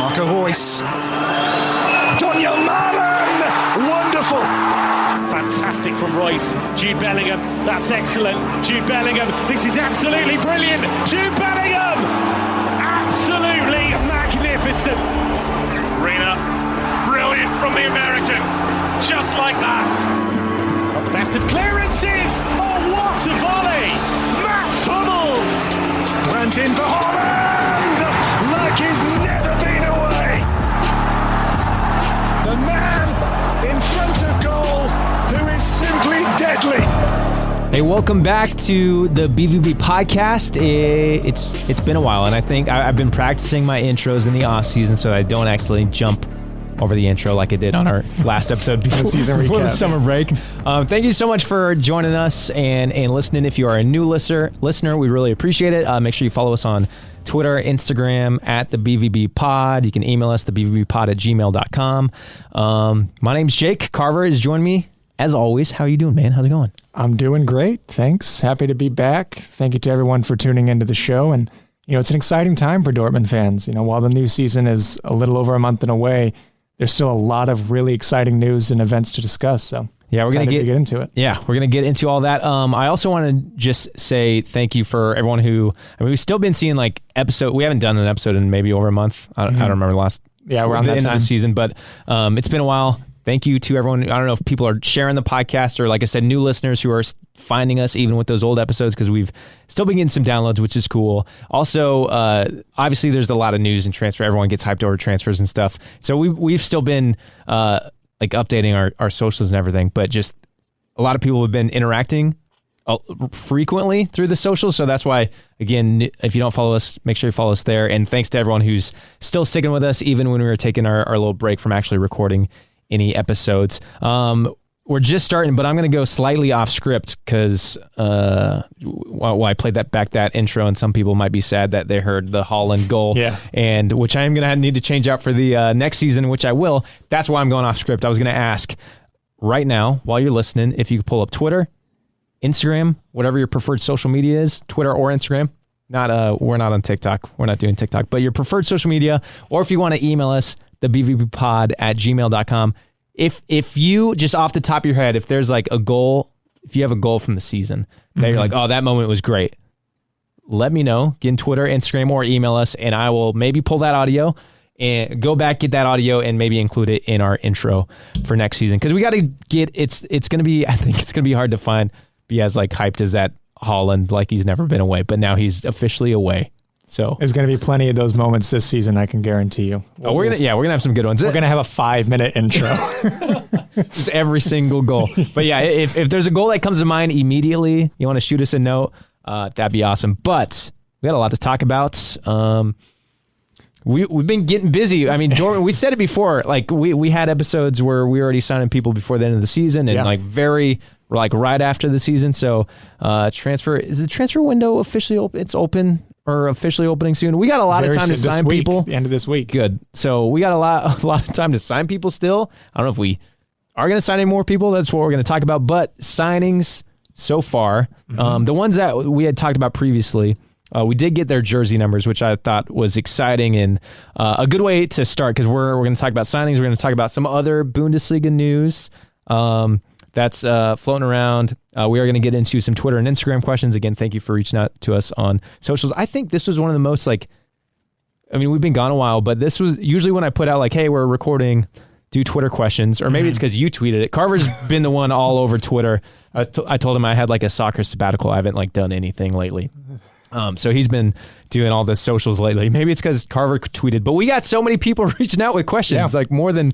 Marco Reus. Daniel Malen! Wonderful! Fantastic from Royce. Jude Bellingham, that's excellent. Jude Bellingham, this is absolutely brilliant. Jude Bellingham! Absolutely magnificent. Reina, brilliant from the American. Just like that. Not the best of clearances. Oh, what a volley! Matt Hummels! Grant in for Haaland! Like he's never been away. The man in front of goal who is simply deadly. Hey, welcome back to the BVB podcast. It's been a while, and I think I've been practicing my intros in the off season so I don't accidentally jump over the intro like I did on our last episode before the summer break. Thank you so much for joining us and listening. If you are a new listener, we really appreciate it. Make sure you follow us on Twitter, Instagram at the BVB Pod. You can email us thebvbpod@gmail.com. My name's Jake. Carver has joined me as always. How are you doing, man? How's it going? I'm doing great. Thanks. Happy to be back. Thank you to everyone for tuning into the show. And, it's an exciting time for Dortmund fans. While the new season is a little over a month and away, there's still a lot of really exciting news and events to discuss. So yeah, we're going to get into it. Yeah, we're going to get into all that. I also want to just say thank you for everyone who, we've still been seeing we haven't done an episode in maybe over a month. I don't remember the last. Yeah, we're on that end time. Of the season, but it's been a while. Thank you to everyone. I don't know if people are sharing the podcast or, like I said, new listeners who are finding us even with those old episodes, because we've still been getting some downloads, which is cool. Also, obviously, there's a lot of news and transfer. Everyone gets hyped over transfers and stuff. So we've still been updating our socials and everything, but just a lot of people have been interacting frequently through the socials. So that's why, again, if you don't follow us, make sure you follow us there. And thanks to everyone who's still sticking with us, even when we were taking our little break from actually recording any episodes. We're just starting, but I'm going to go slightly off script because I played that intro, and some people might be sad that they heard the Haaland goal, and which I am going to need to change out for the next season, which I will. That's why I'm going off script. I was going to ask right now, while you're listening, if you could pull up Twitter, Instagram, whatever your preferred social media is, Twitter or Instagram. We're not on TikTok. We're not doing TikTok, but your preferred social media, or if you want to email us, the bvbpod@gmail.com. If you, just off the top of your head, if there's a goal, if you have a goal from the season that you're like, oh, that moment was great, let me know. Get in Twitter, Instagram, or email us, and I will maybe pull that audio and go back, get that audio, and maybe include it in our intro for next season. Because we got to get, it's going to be, I think it's going to be hard to be as hyped as that Haaland, like he's never been away, but now he's officially away. So there's going to be plenty of those moments this season, I can guarantee you. We're gonna have some good ones. We're gonna have a 5-minute intro. Just every single goal. But yeah, if there's a goal that comes to mind immediately, you want to shoot us a note, that'd be awesome. But we got a lot to talk about. We've been getting busy. I mean, Dortmund, we said it before. We had episodes where we were already signing people before the end of the season, and right after the season. So is the transfer window officially open? It's open. Or officially opening soon. We got a lot of time to sign people. The end of this week. Good. So we got a lot of time to sign people still. I don't know if we are going to sign any more people. That's what we're going to talk about. But signings so far, the ones that we had talked about previously, we did get their jersey numbers, which I thought was exciting and a good way to start, because we're going to talk about signings. We're going to talk about some other Bundesliga news that's floating around. We are going to get into some Twitter and Instagram questions. Again, thank you for reaching out to us on socials. I think this was one of the most we've been gone a while, but this was usually when I put out hey, we're recording, do Twitter questions, or maybe it's because you tweeted it. Carver's been the one all over Twitter. I told him I had a soccer sabbatical. I haven't done anything lately. So he's been doing all the socials lately. Maybe it's because Carver tweeted, but we got so many people reaching out with questions, more than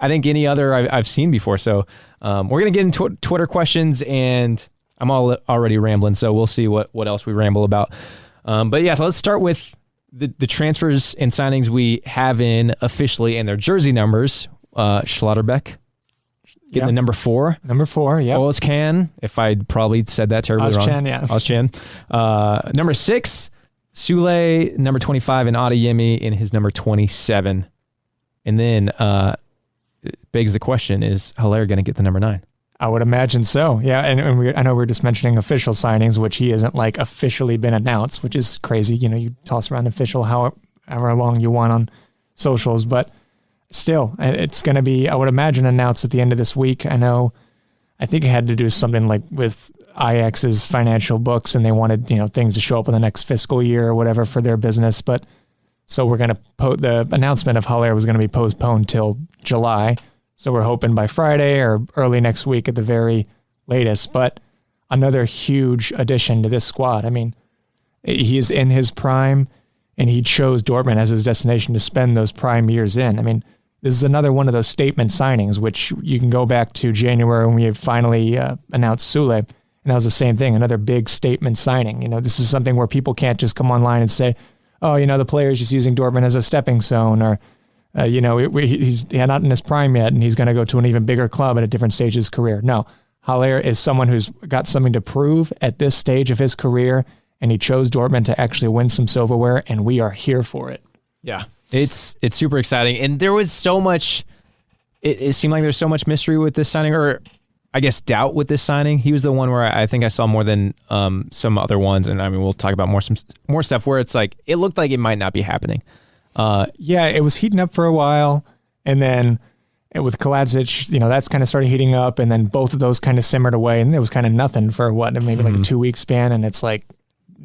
I think any other I've seen before. So we're going to get into Twitter questions, and I'm already rambling, so we'll see what else we ramble about. But yeah, so let's start with the transfers and signings we have in officially and their jersey numbers. Schlotterbeck getting the number 4. Number 4, yeah. Ozcan, if I probably said that terribly wrong. Ozcan. Number 6, Sule, number 25, and Adeyemi in his number 27. And then begs the question, is Haller going to get the number 9? I would imagine so. Yeah, and I know we were just mentioning official signings, which he isn't officially been announced, which is crazy. You toss around official however long you want on socials, but still, it's going to be, I would imagine, announced at the end of this week. I think it had to do something like with Ajax's financial books, and they wanted, things to show up in the next fiscal year or whatever for their business. But so we're going to the announcement of Haller was going to be postponed till July. So we're hoping by Friday or early next week at the very latest. But another huge addition to this squad. I mean, he is in his prime, and he chose Dortmund as his destination to spend those prime years in. I mean, this is another one of those statement signings, which you can go back to January when we finally announced Sule, and that was the same thing, another big statement signing. This is something where people can't just come online and say, oh, the player's just using Dortmund as a stepping stone, or, he's not in his prime yet, and he's going to go to an even bigger club at a different stage of his career. No, Haller is someone who's got something to prove at this stage of his career, and he chose Dortmund to actually win some silverware, and we are here for it. Yeah. It's super exciting. And there was so much, it seemed like there's so much mystery with this signing, or I guess doubt with this signing. He was the one where I think I saw more than some other ones. And I mean, we'll talk about more stuff where it's like, it looked like it might not be happening. Yeah, it was heating up for a while. And then with Kovacic, that's kind of started heating up. And then both of those kind of simmered away. And there was kind of nothing for maybe like a 2-week span. And it's like,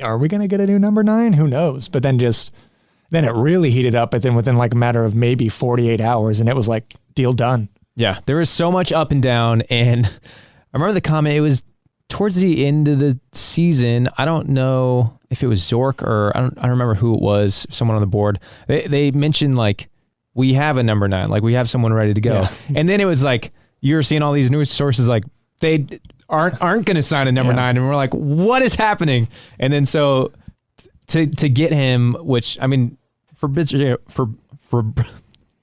are we going to get a new number 9? Who knows? But then Then it really heated up, but then within like a matter of maybe 48 hours, and it was like, deal done. Yeah, there was so much up and down, and I remember the comment, it was towards the end of the season. I don't know if it was Zorc or I don't remember who it was, someone on the board. They mentioned like, we have a number 9, like we have someone ready to go. Yeah. And then it was like, you're seeing all these news sources like, they aren't going to sign a number 9, and we're like, what is happening? And then so to get him, which, I mean, for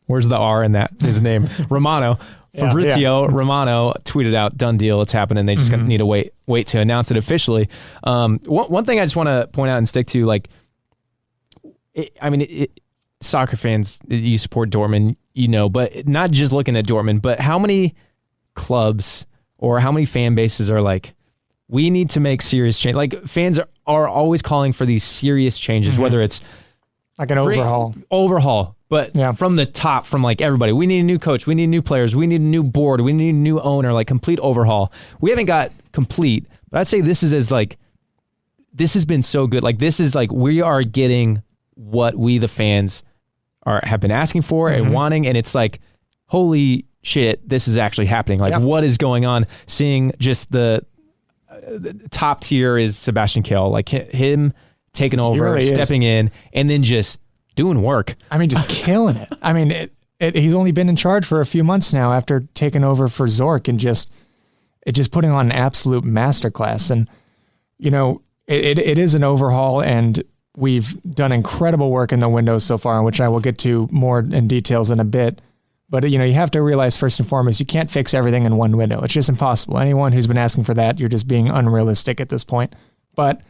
where's the R in that, his name? Romano. Fabrizio Romano tweeted out, done deal, it's happening. They just need to wait to announce it officially. One thing I just want to point out and stick to, like, soccer fans, you support Dortmund, but not just looking at Dortmund, but how many clubs or how many fan bases are like, we need to make serious change. Like, fans are always calling for these serious changes, whether it's like an overhaul, but from the top, from like everybody. We need a new coach. We need new players. We need a new board. We need a new owner, like complete overhaul. We haven't got complete, but I'd say this has been so good. Like, this is like, we are getting what we, the fans, have been asking for and wanting. And it's like, holy shit, this is actually happening. Like, what is going on? Seeing just the top tier is Sebastian Kehl, like him taking over, really stepping in, and then just doing work. I mean, just killing it. I mean, he's only been in charge for a few months now after taking over for Zorc, and just putting on an absolute masterclass. And, it is an overhaul, and we've done incredible work in the window so far, which I will get to more in details in a bit. But, you have to realize, first and foremost, you can't fix everything in one window. It's just impossible. Anyone who's been asking for that, you're just being unrealistic at this point. But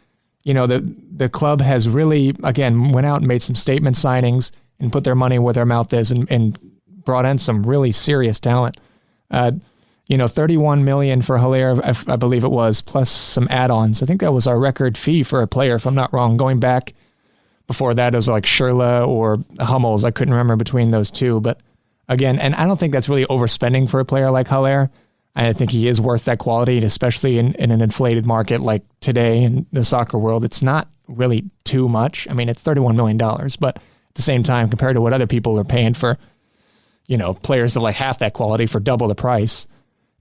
the club has really, again, went out and made some statement signings and put their money where their mouth is, and brought in some really serious talent. 31 million for Haller, I believe it was, plus some add-ons. I think that was our record fee for a player, if I'm not wrong. Going back before that, it was like Schürrle or Hummels. I couldn't remember between those two. But again, and I don't think that's really overspending for a player like Haller. I think he is worth that quality, especially in an inflated market like today in the soccer world. It's not really too much. I mean, it's $31 million, but at the same time, compared to what other people are paying for, players of like half that quality for double the price.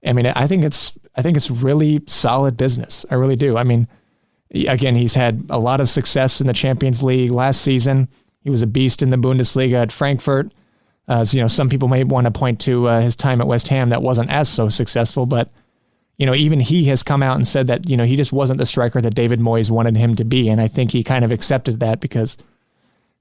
I mean, I think it's really solid business. I really do. I mean, again, he's had a lot of success in the Champions League last season. He was a beast in the Bundesliga at Frankfurt. Some people may want to point to his time at West Ham that wasn't as so successful, but even he has come out and said that he just wasn't the striker that David Moyes wanted him to be, and I think he kind of accepted that because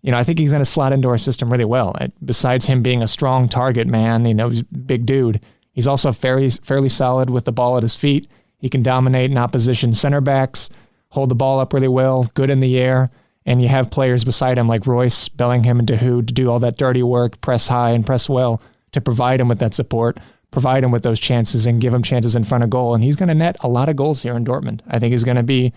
I think he's going to slot into our system really well. Besides him being a strong target man, he's a big dude. He's also fairly solid with the ball at his feet. He can dominate in opposition center backs, hold the ball up really well, good in the air. And you have players beside him like Royce, Bellingham, and Dahoud to do all that dirty work, press high and press well, to provide him with that support, provide him with those chances, and give him chances in front of goal. And he's going to net a lot of goals here in Dortmund. I think he's going to be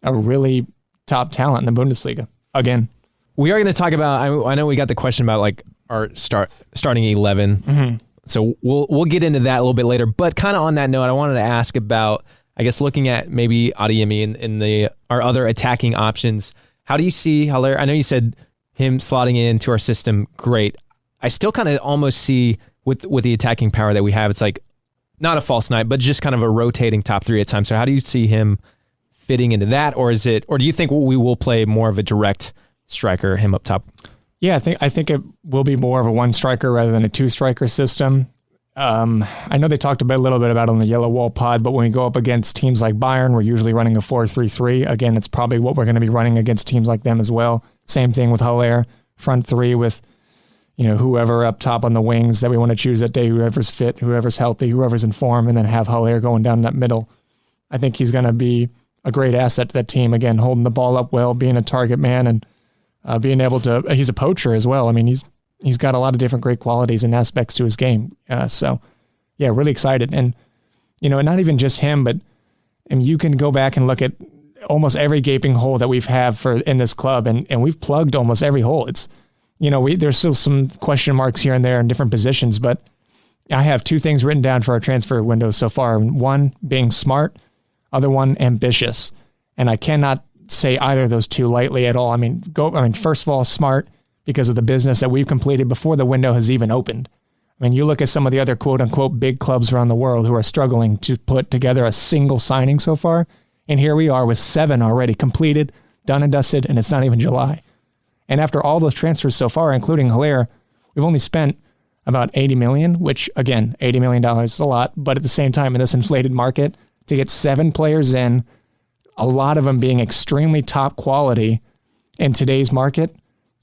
a really top talent in the Bundesliga again. we are going to talk about. I know we got the question about like our starting 11. So we'll get into that a little bit later. But kind of on that note, I wanted to ask about, I guess, looking at maybe Adeyemi and our other attacking options. How do you see Haller? I know you said him slotting into our system, great. I still kind of almost see with the attacking power that we have, it's like not a false nine, but just kind of a rotating top three at times. So how do you see him fitting into that, or do you think we will play more of a direct striker, him up top? Yeah, I think it will be more of a one striker rather than a two striker system. I know they talked a little bit about it on the YellowWallPod, but when we go up against teams like Bayern, we're usually running a 4-3-3. Again, it's probably what we're going to be running against teams like them as well. Same thing with Haller, front three with whoever up top on the wings that we want to choose that day, whoever's fit, whoever's healthy, whoever's in form, and then have Haller going down that middle. I think he's going to be a great asset to that team. Again, holding the ball up well, being a target man, and being able to. He's a poacher as well. I mean, he's got a lot of different great qualities and aspects to his game. So, yeah, really excited. And not even just him, but you can go back and look at almost every gaping hole that we've had in this club, and we've plugged almost every hole. It's there's still some question marks here and there in different positions, but I have two things written down for our transfer window so far. One being smart, other one ambitious. And I cannot say either of those two lightly at all. First of all, smart because of the business that we've completed before the window has even opened. I mean, you look at some of the other quote unquote big clubs around the world who are struggling to put together a single signing so far. And here we are with 7 already completed, done and dusted, and it's not even July. And after all those transfers so far, including Haller, we've only spent about $80 million, which, again, $80 million is a lot. But at the same time, in this inflated market, to get 7 players in, a lot of them being extremely top quality in today's market,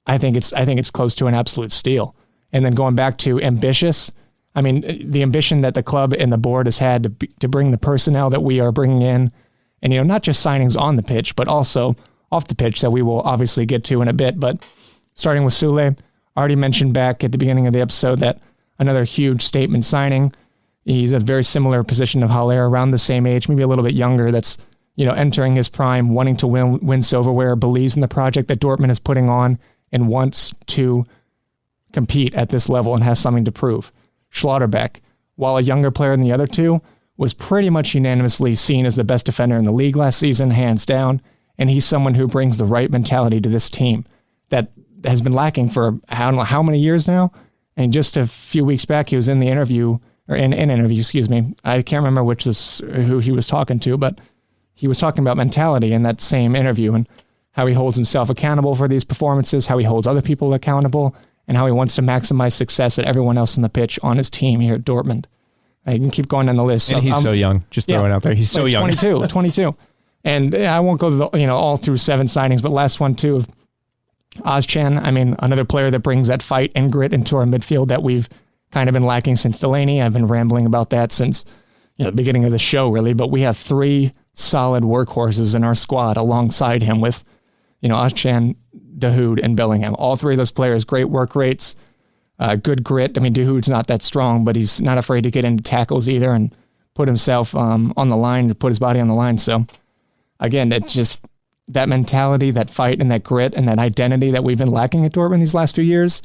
I think it's close to an absolute steal. And then going back to ambitious, I mean, the ambition that the club and the board has had to bring the personnel that we are bringing in, and not just signings on the pitch, but also off the pitch that we will obviously get to in a bit. But starting with Sule, already mentioned back at the beginning of the episode that another huge statement signing. He's a very similar position of Haller, around the same age, maybe a little bit younger, that's entering his prime, wanting to win silverware, believes in the project that Dortmund is putting on, and wants to compete at this level and has something to prove. Schlotterbeck, while a younger player than the other two, was pretty much unanimously seen as the best defender in the league last season, hands down. And he's someone who brings the right mentality to this team that has been lacking for I don't know how many years now. And just a few weeks back, he was in an interview. I can't remember who he was talking to, but he was talking about mentality in that same interview and how he holds himself accountable for these performances, how he holds other people accountable, and how he wants to maximize success at everyone else on the pitch on his team here at Dortmund. I can keep going down the list. And he's so young. Just throwing out there. He's so young. 22. And I won't go all through 7 signings, but last one too of Ozcan. I mean, another player that brings that fight and grit into our midfield that we've kind of been lacking since Delaney. I've been rambling about that since the beginning of the show, really. But we have 3 solid workhorses in our squad alongside him with, Ozcan, Dahoud, and Bellingham. All 3 of those players, great work rates, good grit. I mean, Dahoud's not that strong, but he's not afraid to get into tackles either and put himself on the line, to put his body on the line. So, again, it's just that mentality, that fight, and that grit, and that identity that we've been lacking at Dortmund these last few years.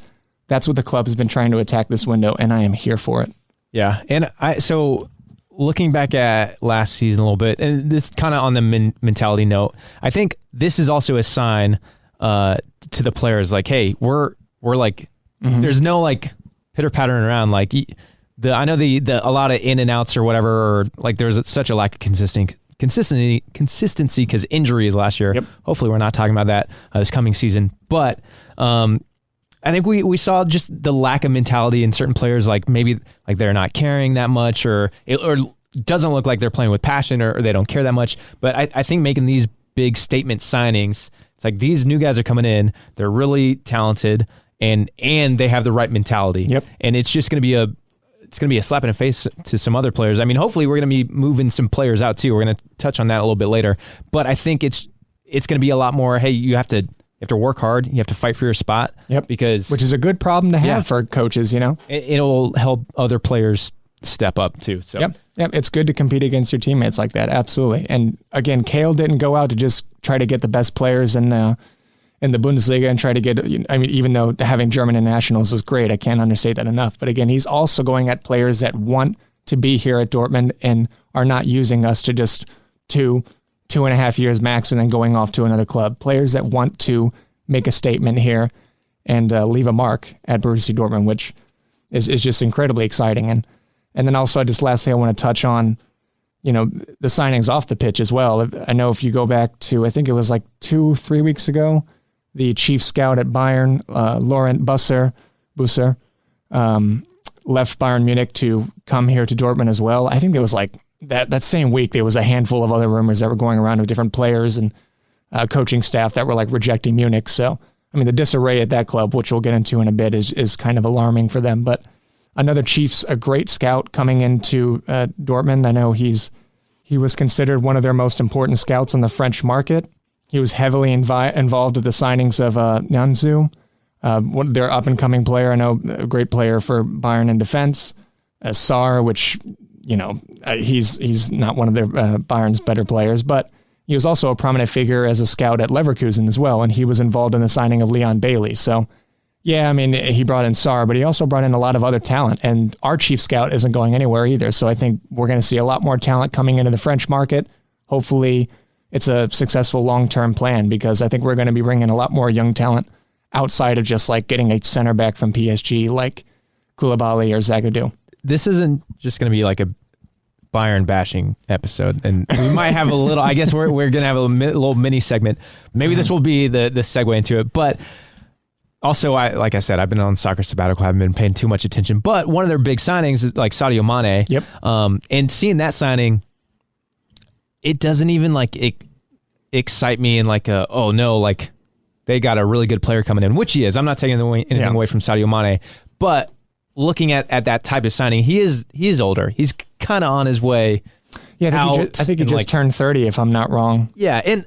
That's what the club has been trying to attack this window, and I am here for it. Yeah, and so looking back at last season a little bit, and this kind of on the mentality note, I think this is also a sign to the players, like, hey, we're like, there's no like pitter pattering around. Like I know the a lot of in and outs or whatever, or like there's such a lack of consistency because injuries last year. Yep. Hopefully we're not talking about that this coming season, but I think we saw just the lack of mentality in certain players, like maybe like they're not caring that much, or doesn't look like they're playing with passion, or they don't care that much. But I think making these big statement signings, it's like these new guys are coming in, they're really talented, and they have the right mentality. Yep. And it's just going to be a slap in the face to some other players. I mean, hopefully we're going to be moving some players out too. We're going to touch on that a little bit later. But I think it's going to be a lot more, hey, you have to work hard. You have to fight for your spot. Yep. Which is a good problem to have for coaches, It'll help other players step up too. So Yep. It's good to compete against your teammates like that. Absolutely. And again, Kale didn't go out to just try to get the best players in in the Bundesliga and try to get, I mean, even though having German internationals is great, I can't understate that enough. But again, he's also going at players that want to be here at Dortmund and are not using us to just 2.5 years max and then going off to another club. Players that want to make a statement here and leave a mark at Borussia Dortmund, which is just incredibly exciting. And then also, just lastly, I want to touch on, the signings off the pitch as well. I know if you go back to, I think it was like 2-3 weeks ago, the chief scout at Bayern, Laurent Busser, left Bayern Munich to come here to Dortmund as well. I think there was like that same week, there was a handful of other rumors that were going around of different players and coaching staff that were like rejecting Munich. So, I mean, the disarray at that club, which we'll get into in a bit, is kind of alarming for them. But another Chiefs, a great scout coming into Dortmund. I know he was considered one of their most important scouts on the French market. He was heavily involved with the signings of Nyanzu, their up-and-coming player. I know a great player for Bayern in defense. Sarr, which, he's not one of their Bayern's better players, but he was also a prominent figure as a scout at Leverkusen as well, and he was involved in the signing of Leon Bailey. So, yeah, I mean, he brought in Sarr, but he also brought in a lot of other talent, and our chief scout isn't going anywhere either. So I think we're going to see a lot more talent coming into the French market. Hopefully it's a successful long-term plan, because I think we're going to be bringing a lot more young talent outside of just like getting a center back from PSG like Koulibaly or Zagadou. This isn't just going to be like a Bayern bashing episode, and we might have a little, I guess we're going to have a little mini segment. Maybe this will be the segue into it, but also, like I said, I've been on soccer sabbatical, I haven't been paying too much attention, but one of their big signings is like Sadio Mane. Yep. And seeing that signing, it doesn't even like excite me in like oh no, like they got a really good player coming in, which he is. I'm not taking anything away from Sadio Mane, but looking at that type of signing, he is older. He's kind of on his way. Yeah, I think he just turned 30, if I'm not wrong. Yeah, and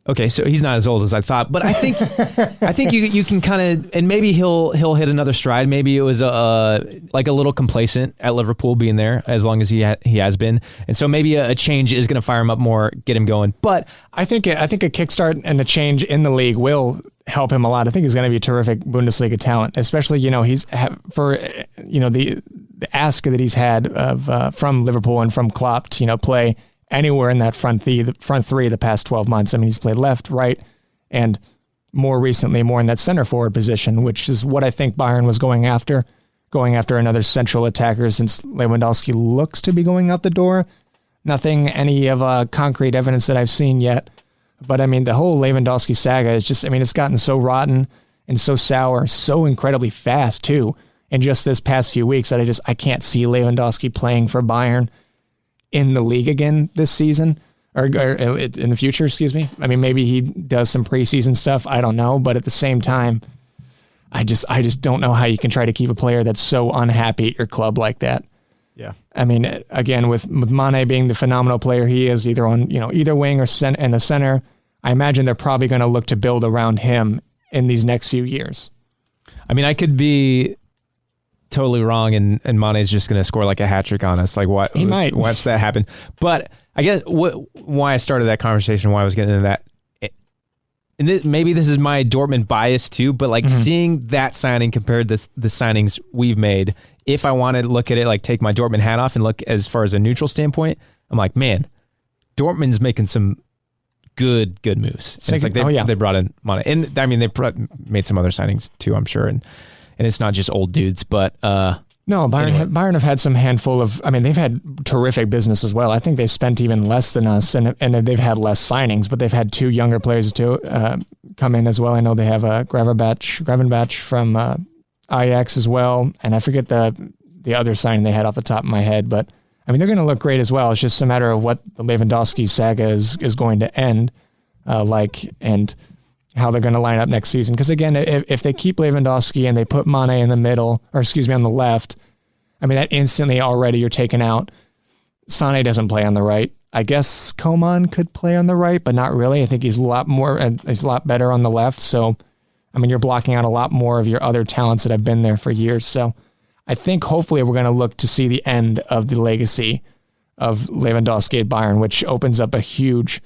okay, so he's not as old as I thought, but I think you can kind of, and maybe he'll hit another stride. Maybe it was like a little complacent at Liverpool being there as long as he has been, and so maybe a change is going to fire him up more, get him going. But I think a kickstart and a change in the league will help him a lot. I think he's going to be a terrific Bundesliga talent, especially the ask that he's had of from Liverpool and from Klopp to play anywhere in that front three the past 12 months. I mean, he's played left, right, and more recently more in that center forward position, which is what I think Bayern was going after another central attacker, since Lewandowski looks to be going out the door. Nothing, any of concrete evidence that I've seen yet. But I mean, the whole Lewandowski saga is just, I mean, it's gotten so rotten and so sour, so incredibly fast too. In just this past few weeks that I can't see Lewandowski playing for Bayern in the league again this season or in the future, excuse me. I mean, maybe he does some preseason stuff. I don't know. But at the same time, I just don't know how you can try to keep a player that's so unhappy at your club like that. Yeah. I mean, again, with Mane being the phenomenal player he is, either on either wing or in the center, I imagine they're probably going to look to build around him in these next few years. I mean, I could be totally wrong, and Mane's just going to score like a hat trick on us. Like, why? He might watch that happen. But I guess why I started that conversation, why I was getting into that, and maybe this is my Dortmund bias too, but like seeing that signing compared to the signings we've made, if I wanted to look at it, like take my Dortmund hat off and look as far as a neutral standpoint, I'm like, man, Dortmund's making some good moves. It's like they brought in Mane, and I mean they made some other signings too, I'm sure, and it's not just old dudes, but no, Bayern have had some handful of. I mean, they've had terrific business as well. I think they spent even less than us, and they've had less signings, but they've had two younger players too come in as well. I know they have Gravenbach from Ajax as well, and I forget the other signing they had off the top of my head, but I mean they're going to look great as well. It's just a matter of what the Lewandowski saga is going to end and how they're going to line up next season. Because again, if they keep Lewandowski and they put Mane in the middle, or excuse me, on the left, I mean, that instantly already you're taken out. Sané doesn't play on the right. I guess Coman could play on the right, but not really. I think he's a lot better on the left. So, I mean, you're blocking out a lot more of your other talents that have been there for years. So I think hopefully we're going to look to see the end of the legacy of Lewandowski at Bayern, which opens up a huge...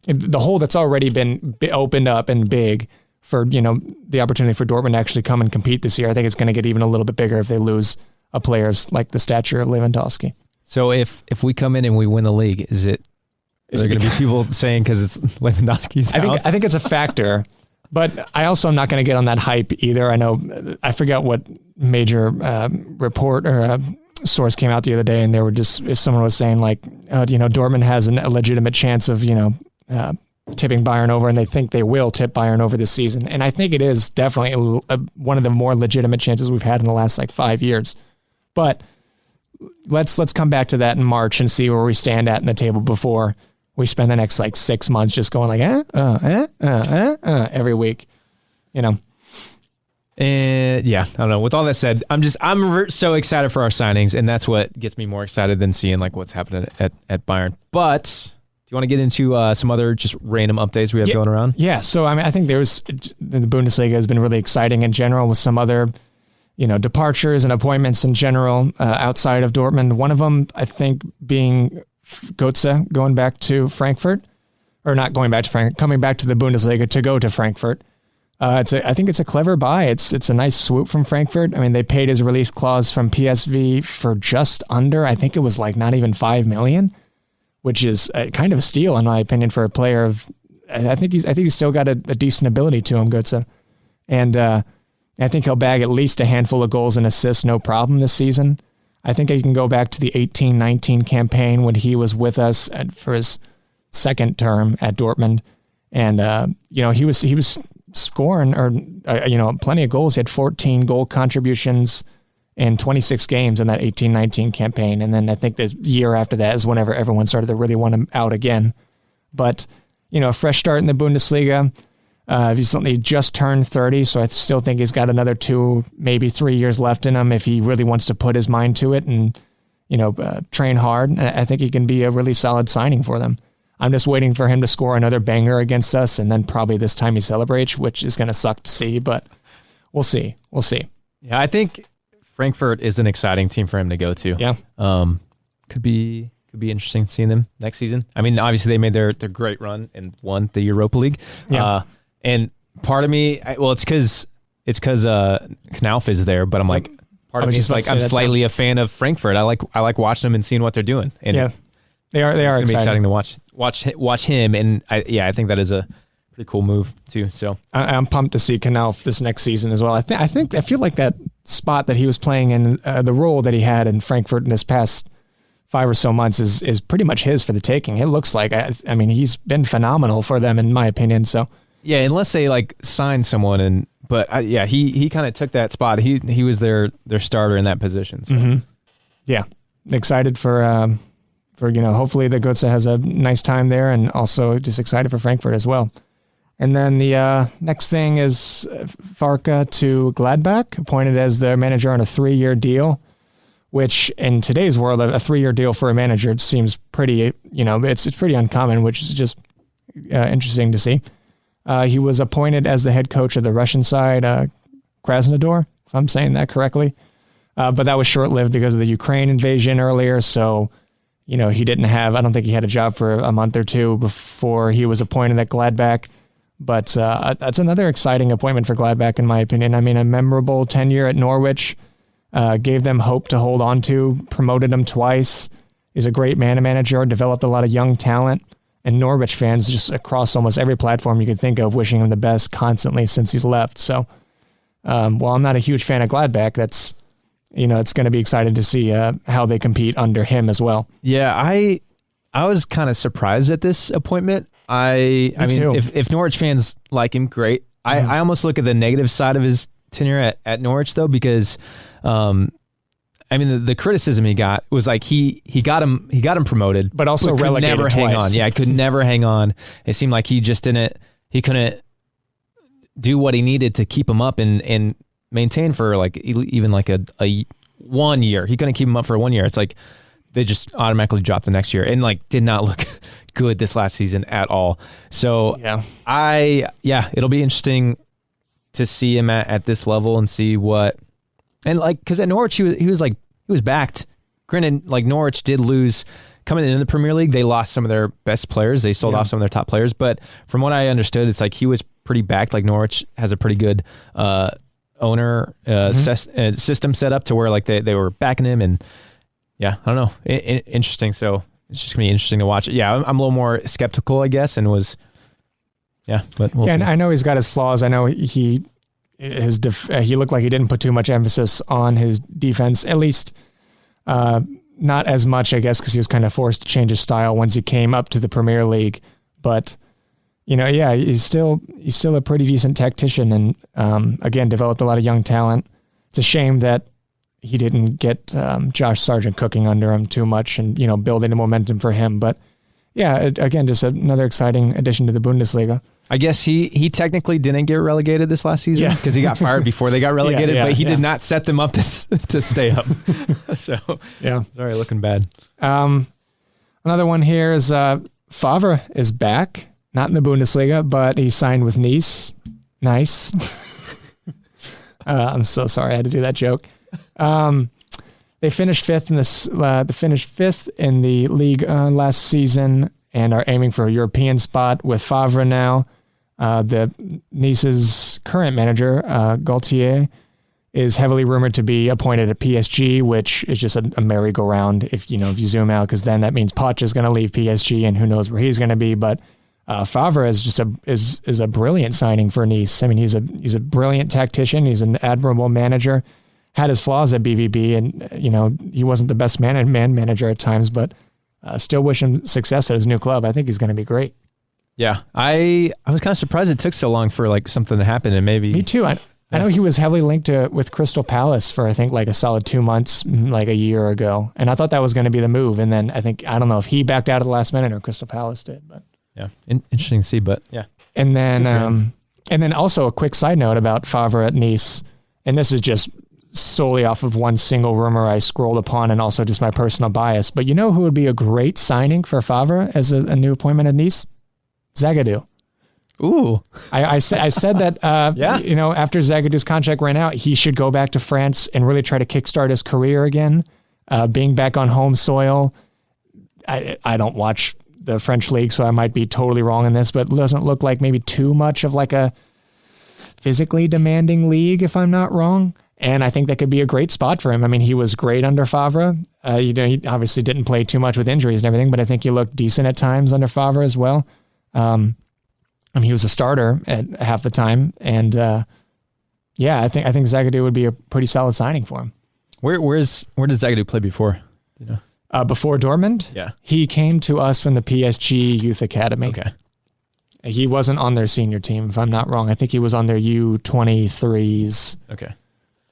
the hole that's already been opened up and big for, the opportunity for Dortmund to actually come and compete this year. I think it's going to get even a little bit bigger if they lose a player of like the stature of Lewandowski. So if we come in and we win the league, is there going to be people saying because it's Lewandowski's out? I think it's a factor, but I also am not going to get on that hype either. I forgot what major report or source came out the other day, and they were if someone was saying like, Dortmund has a legitimate chance of, tipping Bayern over, and they think they will tip Bayern over this season. And I think it is definitely one of the more legitimate chances we've had in the last 5 years. But let's come back to that in March and see where we stand at in the table before we spend the next 6 months just going every week, And yeah, I don't know. With all that said, I'm so excited for our signings, and that's what gets me more excited than seeing what's happening at Bayern. But do you want to get into some other just random updates we have going around? Yeah. So I think the Bundesliga has been really exciting in general with some other, departures and appointments in general outside of Dortmund. One of them, I think, being Götze going back to Frankfurt, or not going back to Frankfurt, coming back to the Bundesliga to go to Frankfurt. I think it's a clever buy. It's a nice swoop from Frankfurt. I mean, they paid his release clause from PSV for just under, I think it was not even $5 million, which is kind of a steal in my opinion for a player of. I think he's still got a decent ability to him, Götze, and I think he'll bag at least a handful of goals and assists, no problem this season. I think he can go back to the 18-19 campaign when he was with us for his second term at Dortmund, and he was scoring plenty of goals. He had 14 goal contributions in 26 games in that 18-19 campaign. And then I think the year after that is whenever everyone started to really want him out again. But, a fresh start in the Bundesliga. He's only just turned 30, so I still think he's got another 2, maybe 3 years left in him if he really wants to put his mind to it and, train hard. And I think he can be a really solid signing for them. I'm just waiting for him to score another banger against us, and then probably this time he celebrates, which is going to suck to see, but we'll see. Yeah, I think Frankfurt is an exciting team for him to go to. Yeah. Could be interesting seeing them next season. I mean, obviously they made their great run and won the Europa League. Yeah. And part of me, it's because Knauf is there, but I'm part of me is I'm slightly a fan of Frankfurt. I like watching them and seeing what they're doing. And yeah, they are. It's gonna be exciting to watch him. And I think that is a pretty cool move too. So I'm pumped to see Knauf this next season as well. I feel like that spot that he was playing in, the role that he had in Frankfurt in this past 5 or so months is pretty much his for the taking. It looks like. I mean, he's been phenomenal for them in my opinion. So yeah, unless they sign someone he kind of took that spot. He was their starter in that position. So. Mm-hmm. Yeah, excited for hopefully the Götze has a nice time there, and also just excited for Frankfurt as well. And then the next thing is Farke to Gladbach, appointed as their manager on a 3-year deal, which in today's world, a 3-year deal for a manager, it seems pretty, it's pretty uncommon, which is just interesting to see. He was appointed as the head coach of the Russian side, Krasnodar, if I'm saying that correctly. But that was short-lived because of the Ukraine invasion earlier, so he I don't think he had a job for a month or two before he was appointed at Gladbach. But that's another exciting appointment for Gladbach, in my opinion. I mean, a memorable tenure at Norwich, gave them hope to hold on to, promoted them twice. He's a great manager, developed a lot of young talent, and Norwich fans just across almost every platform you could think of wishing him the best constantly since he's left. So while I'm not a huge fan of Gladbach, that's it's going to be exciting to see how they compete under him as well. Yeah, I was kind of surprised at this appointment. I mean, if Norwich fans like him, great. I almost look at the negative side of his tenure at Norwich though, because the criticism he got was he got him promoted, but also relegated never twice. Hang on. Yeah, I could never hang on. It seemed like he couldn't do what he needed to keep him up and maintain for even a 1 year. He couldn't keep him up for 1 year. It's like they just automatically dropped the next year and did not look good this last season at all. So it'll be interesting to see him at this level and see what, and because at Norwich he was backed. Granted, Norwich did lose coming into the Premier League. They lost some of their best players. They sold off some of their top players, but from what I understood, it's he was pretty backed. Like Norwich has a pretty good owner system set up to where like they were backing him, and yeah, I don't know, interesting. So it's just gonna be interesting to watch it. Yeah, I'm a little more skeptical, I guess, and was but we'll see. And I know he's got his flaws. I know he looked like he didn't put too much emphasis on his defense, at least not as much, I guess, because he was kind of forced to change his style once he came up to the Premier League. But he's still a pretty decent tactician, and again, developed a lot of young talent. It's a shame that he didn't get Josh Sargent cooking under him too much, and building the momentum for him. But yeah, again, just another exciting addition to the Bundesliga. I guess he technically didn't get relegated this last season because he got fired before they got relegated, but he did not set them up to stay up. So sorry, looking bad. Another one here is Favre is back, not in the Bundesliga, but he signed with Nice. Nice. I'm so sorry I had to do that joke. They finished fifth in in the league last season and are aiming for a European spot with Favre now. The Nice's current manager, Gaultier, is heavily rumored to be appointed at PSG, which is just a merry-go-round if you zoom out, because then that means Poch is going to leave PSG and who knows where he's going to be. But Favre is just is a brilliant signing for Nice. I mean, he's a brilliant tactician. He's an admirable manager. Had his flaws at BVB, and he wasn't the best man manager at times, but still wish him success at his new club. I think he's going to be great. Yeah, I was kind of surprised it took so long for like something to happen, and maybe me too. I know he was heavily linked with Crystal Palace for I think like a solid 2 months, like a year ago, and I thought that was going to be the move. And then I don't know if he backed out at the last minute or Crystal Palace did, but yeah, interesting to see. But yeah, and then also a quick side note about Favre at Nice, and this is just solely off of one single rumor I scrolled upon, and also just my personal bias. But you know who would be a great signing for Favre as a new appointment at Nice? Zagadou. Ooh, I said that after Zagadou's contract ran out, he should go back to France and really try to kickstart his career again. Being back on home soil, I don't watch the French league, so I might be totally wrong in this, but it doesn't look like maybe too much of like a physically demanding league, if I'm not wrong. And I think that could be a great spot for him. I mean, he was great under Favre. He obviously didn't play too much with injuries and everything, but I think he looked decent at times under Favre as well. He was a starter at half the time, and I think Zagadou would be a pretty solid signing for him. Where did Zagadou play before? Before Dortmund? Yeah, he came to us from the PSG Youth Academy. Okay, he wasn't on their senior team, if I'm not wrong. I think he was on their U23s. Okay.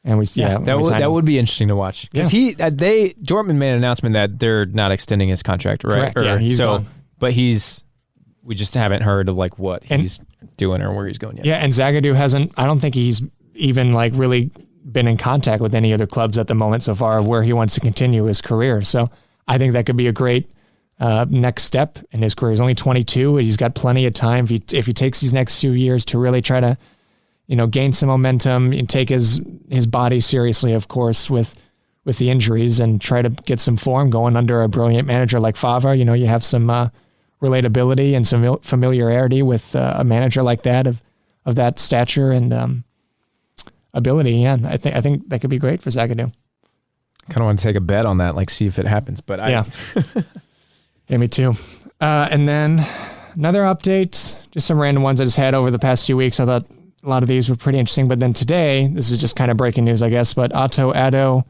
And that would be interesting to watch, because Dortmund made an announcement that they're not extending his contract, right? Correct. He's gone. But we just haven't heard of like what he's doing or where he's going yet. Yeah, and Zagadou I don't think he's even like really been in contact with any other clubs at the moment so far of where he wants to continue his career. So I think that could be a great next step in his career. He's only 22. He's got plenty of time if he takes these next few years to really try to gain some momentum and take his body seriously, of course, with the injuries, and try to get some form going under a brilliant manager like Favre. You have some relatability and some familiarity with a manager like that of that stature and ability. Yeah, I think that could be great for Zagadou. Kind of want to take a bet on that, like see if it happens. But yeah, me too. And then another update, just some random ones I just had over the past few weeks. I thought a lot of these were pretty interesting. But then today, this is just kind of breaking news, I guess. But Otto Addo,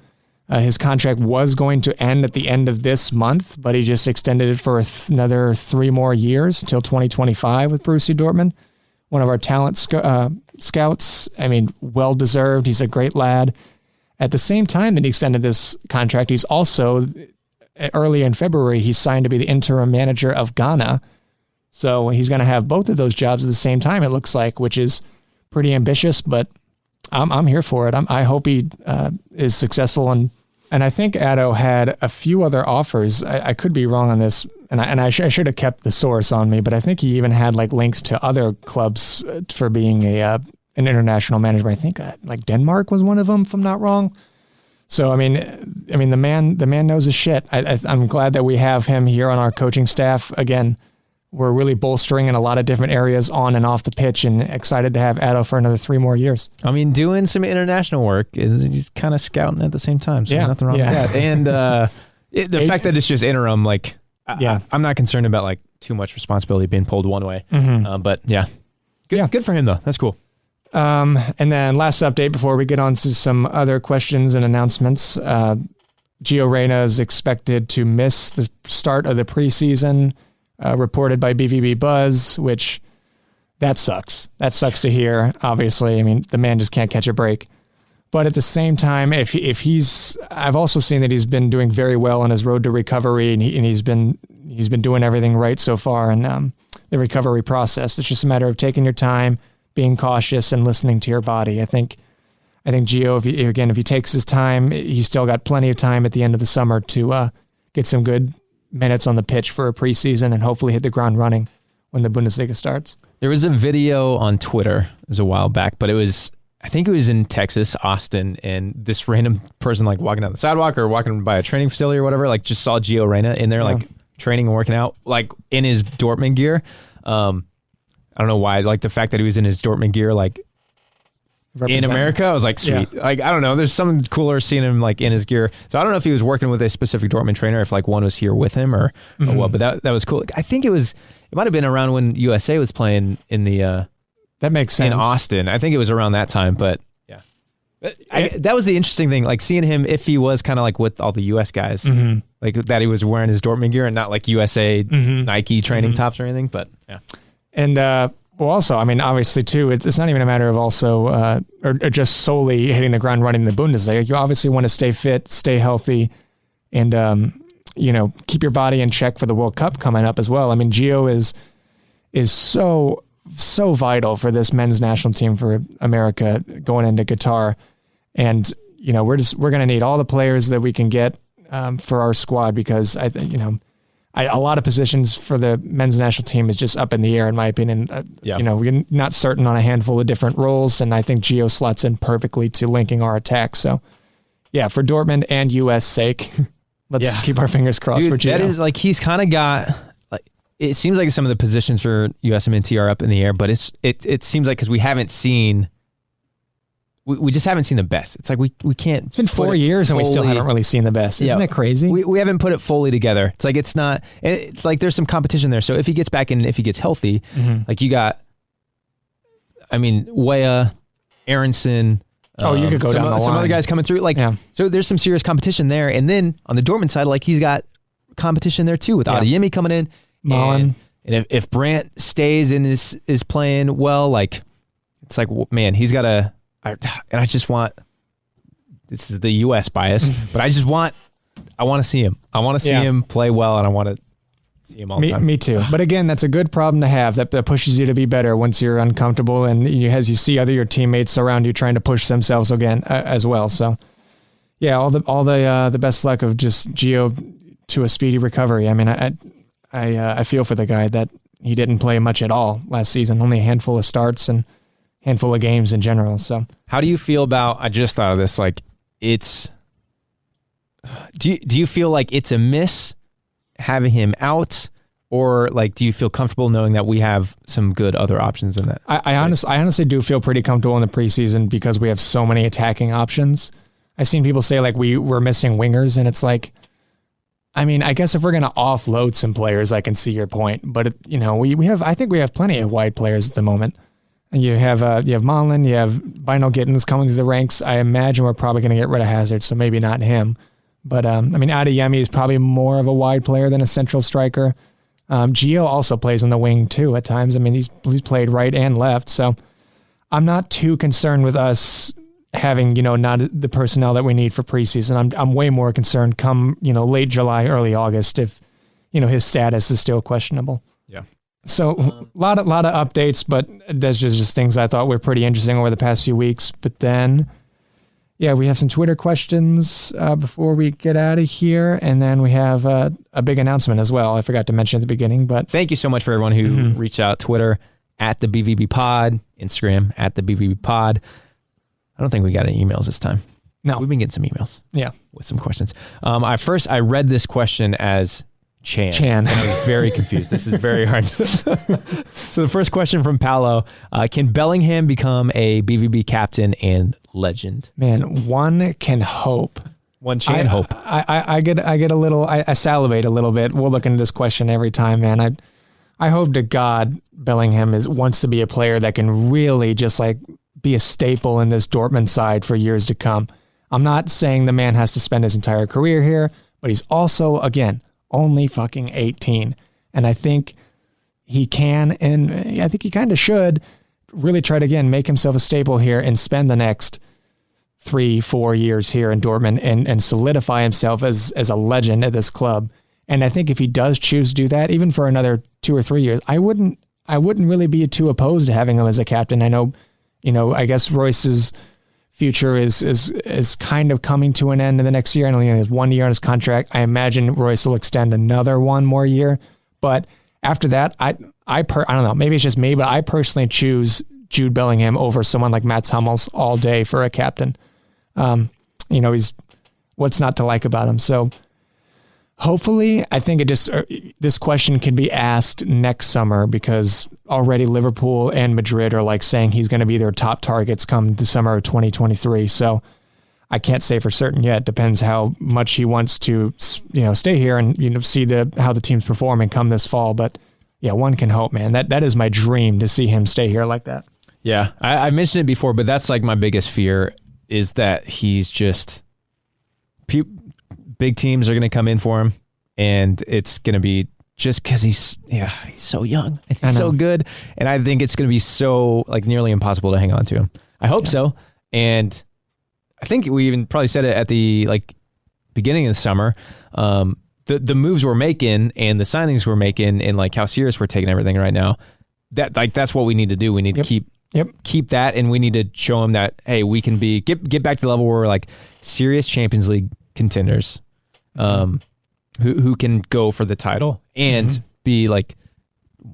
his contract was going to end at the end of this month, but he just extended it for another 3 more years till 2025 with Borussia Dortmund. One of our talent scouts. I mean, well-deserved. He's a great lad. At the same time that he extended this contract, he's also, early in February, he signed to be the interim manager of Ghana. So he's going to have both of those jobs at the same time, it looks like, which is pretty ambitious, but I'm here for it. I hope he is successful. And I think Addo had a few other offers. I could be wrong on this, and I should have kept the source on me, but I think he even had like links to other clubs for being an international manager. I think like Denmark was one of them, if I'm not wrong. So I mean, the man knows his shit. I'm glad that we have him here on our coaching staff. Again, we're really bolstering in a lot of different areas on and off the pitch, and excited to have Addo for another 3 more years. I mean, doing some international work, he's kind of scouting at the same time, so nothing wrong with that. And the fact that it's just interim, like, I'm not concerned about like too much responsibility being pulled one way. But good for him though. That's cool. And then last update before we get on to some other questions and announcements. Gio Reyna is expected to miss the start of the preseason, reported by BVB Buzz, which that sucks. That sucks to hear, obviously. I mean, the man just can't catch a break. But at the same time, if he's, I've also seen that he's been doing very well on his road to recovery, and he's been doing everything right so far in the recovery process. It's just a matter of taking your time, being cautious, and listening to your body. I think Gio, if he takes his time, he's still got plenty of time at the end of the summer to get some good minutes on the pitch for a preseason and hopefully hit the ground running when the Bundesliga starts. There was a video on Twitter, it was a while back, but I think it was in Texas, Austin, and this random person like walking down the sidewalk or walking by a training facility or whatever, like just saw Gio Reyna in there like training and working out, like in his Dortmund gear. I don't know why, like the fact that he was in his Dortmund gear, like in America, I was like, sweet. Like, I don't know, there's something cooler seeing him like in his gear. So I don't know if he was working with a specific Dortmund trainer, if like one was here with him or what, but that was cool. I think it might have been around when USA was playing in the that makes sense. In Austin. I think it was around that time, but yeah. That was the interesting thing, like seeing him, if he was kind of like with all the US guys, like that he was wearing his Dortmund gear and not like USA Nike training tops or anything, but yeah. And well, also, I mean, obviously too, it's not even a matter of also or just solely hitting the ground running in the Bundesliga. You obviously want to stay fit, stay healthy, and keep your body in check for the World Cup coming up as well. I mean, Gio is so vital for this men's national team for America going into Qatar, and we're going to need all the players that we can get for our squad, because a lot of positions for the men's national team is just up in the air, in my opinion. We're not certain on a handful of different roles, and I think Gio slots in perfectly to linking our attack. So, yeah, for Dortmund and U.S. sake, let's keep our fingers crossed for Gio. That is like, he's kind of got, like, it seems like some of the positions for USMNT are up in the air, but it seems like because we haven't seen. We just haven't seen the best. It's like we can't. It's been 4 years and we still haven't really seen the best. Isn't that crazy? We haven't put it fully together. It's like it's not. It's like there's some competition there. So if he gets back in, if he gets healthy, like you got, I mean, Weah, Aronson. You could go down the line. Some other guys coming through. Like, so there's some serious competition there. And then on the Dortmund side, like he's got competition there too with Adeyemi coming in. Mullen. And if Brandt stays and is playing well, like it's like, man, he's got a. I just want, this is the U.S. bias, but I want to see him. I want to see him play well, and I want to see him all the time. Me too. But again, that's a good problem to have. That pushes you to be better once you're uncomfortable, and as you see your teammates around you trying to push themselves again as well. So, yeah, all the best luck of just Gio to a speedy recovery. I mean, I feel for the guy that he didn't play much at all last season. Only a handful of starts and handful of games in general. So how do you feel about, I just thought of this, like do you feel like it's a miss having him out, or like do you feel comfortable knowing that we have some good other options in that? I honestly do feel pretty comfortable in the preseason because we have so many attacking options. I've seen people say like we're missing wingers, and it's like, I mean, I guess if we're going to offload some players, I can see your point, but I think we have plenty of wide players at the moment. And you have Mullen, you have Bino Gittins coming through the ranks. I imagine we're probably going to get rid of Hazard, so maybe not him. But I mean, Adeyemi is probably more of a wide player than a central striker. Gio also plays on the wing too at times. I mean, he's played right and left, so I'm not too concerned with us having not the personnel that we need for preseason. I'm way more concerned come late July, early August if his status is still questionable. Yeah. So a lot of updates, but that's just things I thought were pretty interesting over the past few weeks. But then, we have some Twitter questions before we get out of here, and then we have a big announcement as well. I forgot to mention at the beginning, but thank you so much for everyone who reached out. Twitter at the BVB Pod, Instagram at the BVB Pod. I don't think we got any emails this time. No, we've been getting some emails. Yeah, with some questions. I read this question as Chan. Chan. And I was very confused. This is very hard. So the first question from Paolo, can Bellingham become a BVB captain and legend? Man, one can hope. One can hope. I get a little, I salivate a little bit. We'll look into this question every time, man. I hope to God Bellingham wants to be a player that can really just like be a staple in this Dortmund side for years to come. I'm not saying the man has to spend his entire career here, but he's also, again, only fucking 18. And I think he can, and I think he kind of should, really try to, again, make himself a staple here and spend the next 3-4 years here in Dortmund and solidify himself as a legend at this club. And I think if he does choose to do that, even for another 2 or 3 years, I wouldn't really be too opposed to having him as a captain. I know, I guess Royce's future is kind of coming to an end in the next year. I know he has 1 year on his contract. I imagine Royce will extend another 1 more year. But after that, I don't know, maybe it's just me, but I personally choose Jude Bellingham over someone like Mats Hummels all day for a captain. He's what's not to like about him. So hopefully, I think this question can be asked next summer because already Liverpool and Madrid are like saying he's going to be their top targets come the summer of 2023. So I can't say for certain yet. Depends how much he wants to, stay here and see how the team's performing come this fall. But yeah, one can hope, man. That is my dream to see him stay here like that. Yeah, I mentioned it before, but that's like my biggest fear is that he's just big teams are going to come in for him, and it's going to be just because he's so young and he's so good, and I think it's going to be so like nearly impossible to hang on to him. I hope so, and I think we even probably said it at the beginning of the summer. The moves we're making and the signings we're making and like how serious we're taking everything right now. That's what we need to do. We need to keep that, and we need to show him that hey, we can get back to the level where we're like serious Champions League contenders, who can go for the title and be like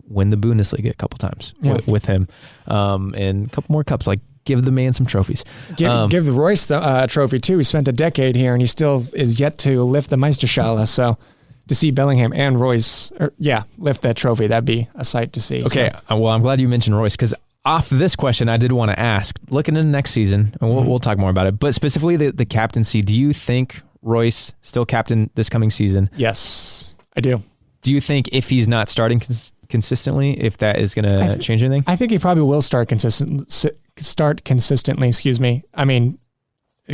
win the Bundesliga a couple times with him, and a couple more cups. Like give the man some trophies. Give the Royce the trophy too. He spent a decade here and he still is yet to lift the Meisterschale. So to see Bellingham and Royce, lift that trophy, that'd be a sight to see. Okay, well, I'm glad you mentioned Royce because off this question, I did want to ask, looking into next season, and we'll talk more about it, but specifically the captaincy, do you think Royce still captain this coming season? Yes, I do. Do you think if he's not starting consistently, if that is going to change anything? I think he probably will start consistently, excuse me. I mean,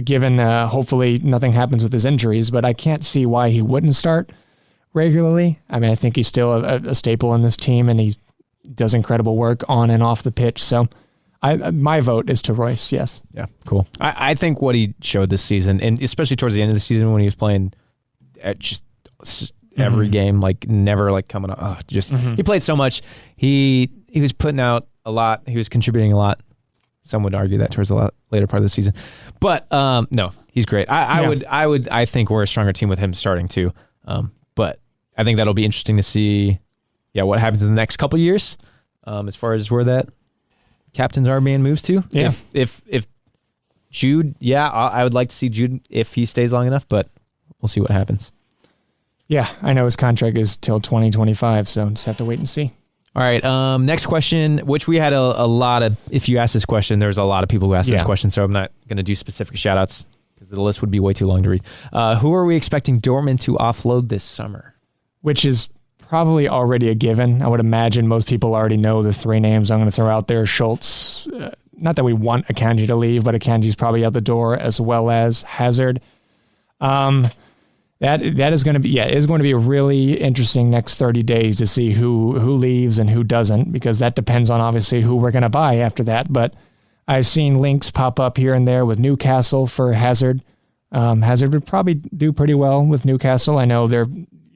given hopefully nothing happens with his injuries, but I can't see why he wouldn't start regularly. I mean, I think he's still a staple in this team, and he does incredible work on and off the pitch. So my vote is to Royce, yes. Yeah, cool. I think what he showed this season, and especially towards the end of the season when he was playing at just every game, like never like coming up. He played so much. He was putting out a lot. He was contributing a lot. Some would argue that towards the later part of the season. But no, he's great. I think we're a stronger team with him starting too. But I think that'll be interesting to see what happens in the next couple of years, as far as where that captain's armband moves to. Yeah. If Jude, I would like to see Jude if he stays long enough, but we'll see what happens. Yeah, I know his contract is till 2025, so just have to wait and see. All right, next question, which we had a lot of, if you asked this question, there's a lot of people who asked this question, so I'm not going to do specific shout-outs because the list would be way too long to read. Who are we expecting Dortmund to offload this summer? Which is probably already a given. I would imagine most people already know the 3 names I'm going to throw out there. Schultz, not that we want Akanji to leave, but Akanji's probably out the door, as well as Hazard. That is going to be a really interesting next 30 days to see who leaves and who doesn't, because that depends on obviously who we're going to buy after that. But I've seen links pop up here and there with Newcastle for Hazard. Hazard would probably do pretty well with Newcastle. I know they're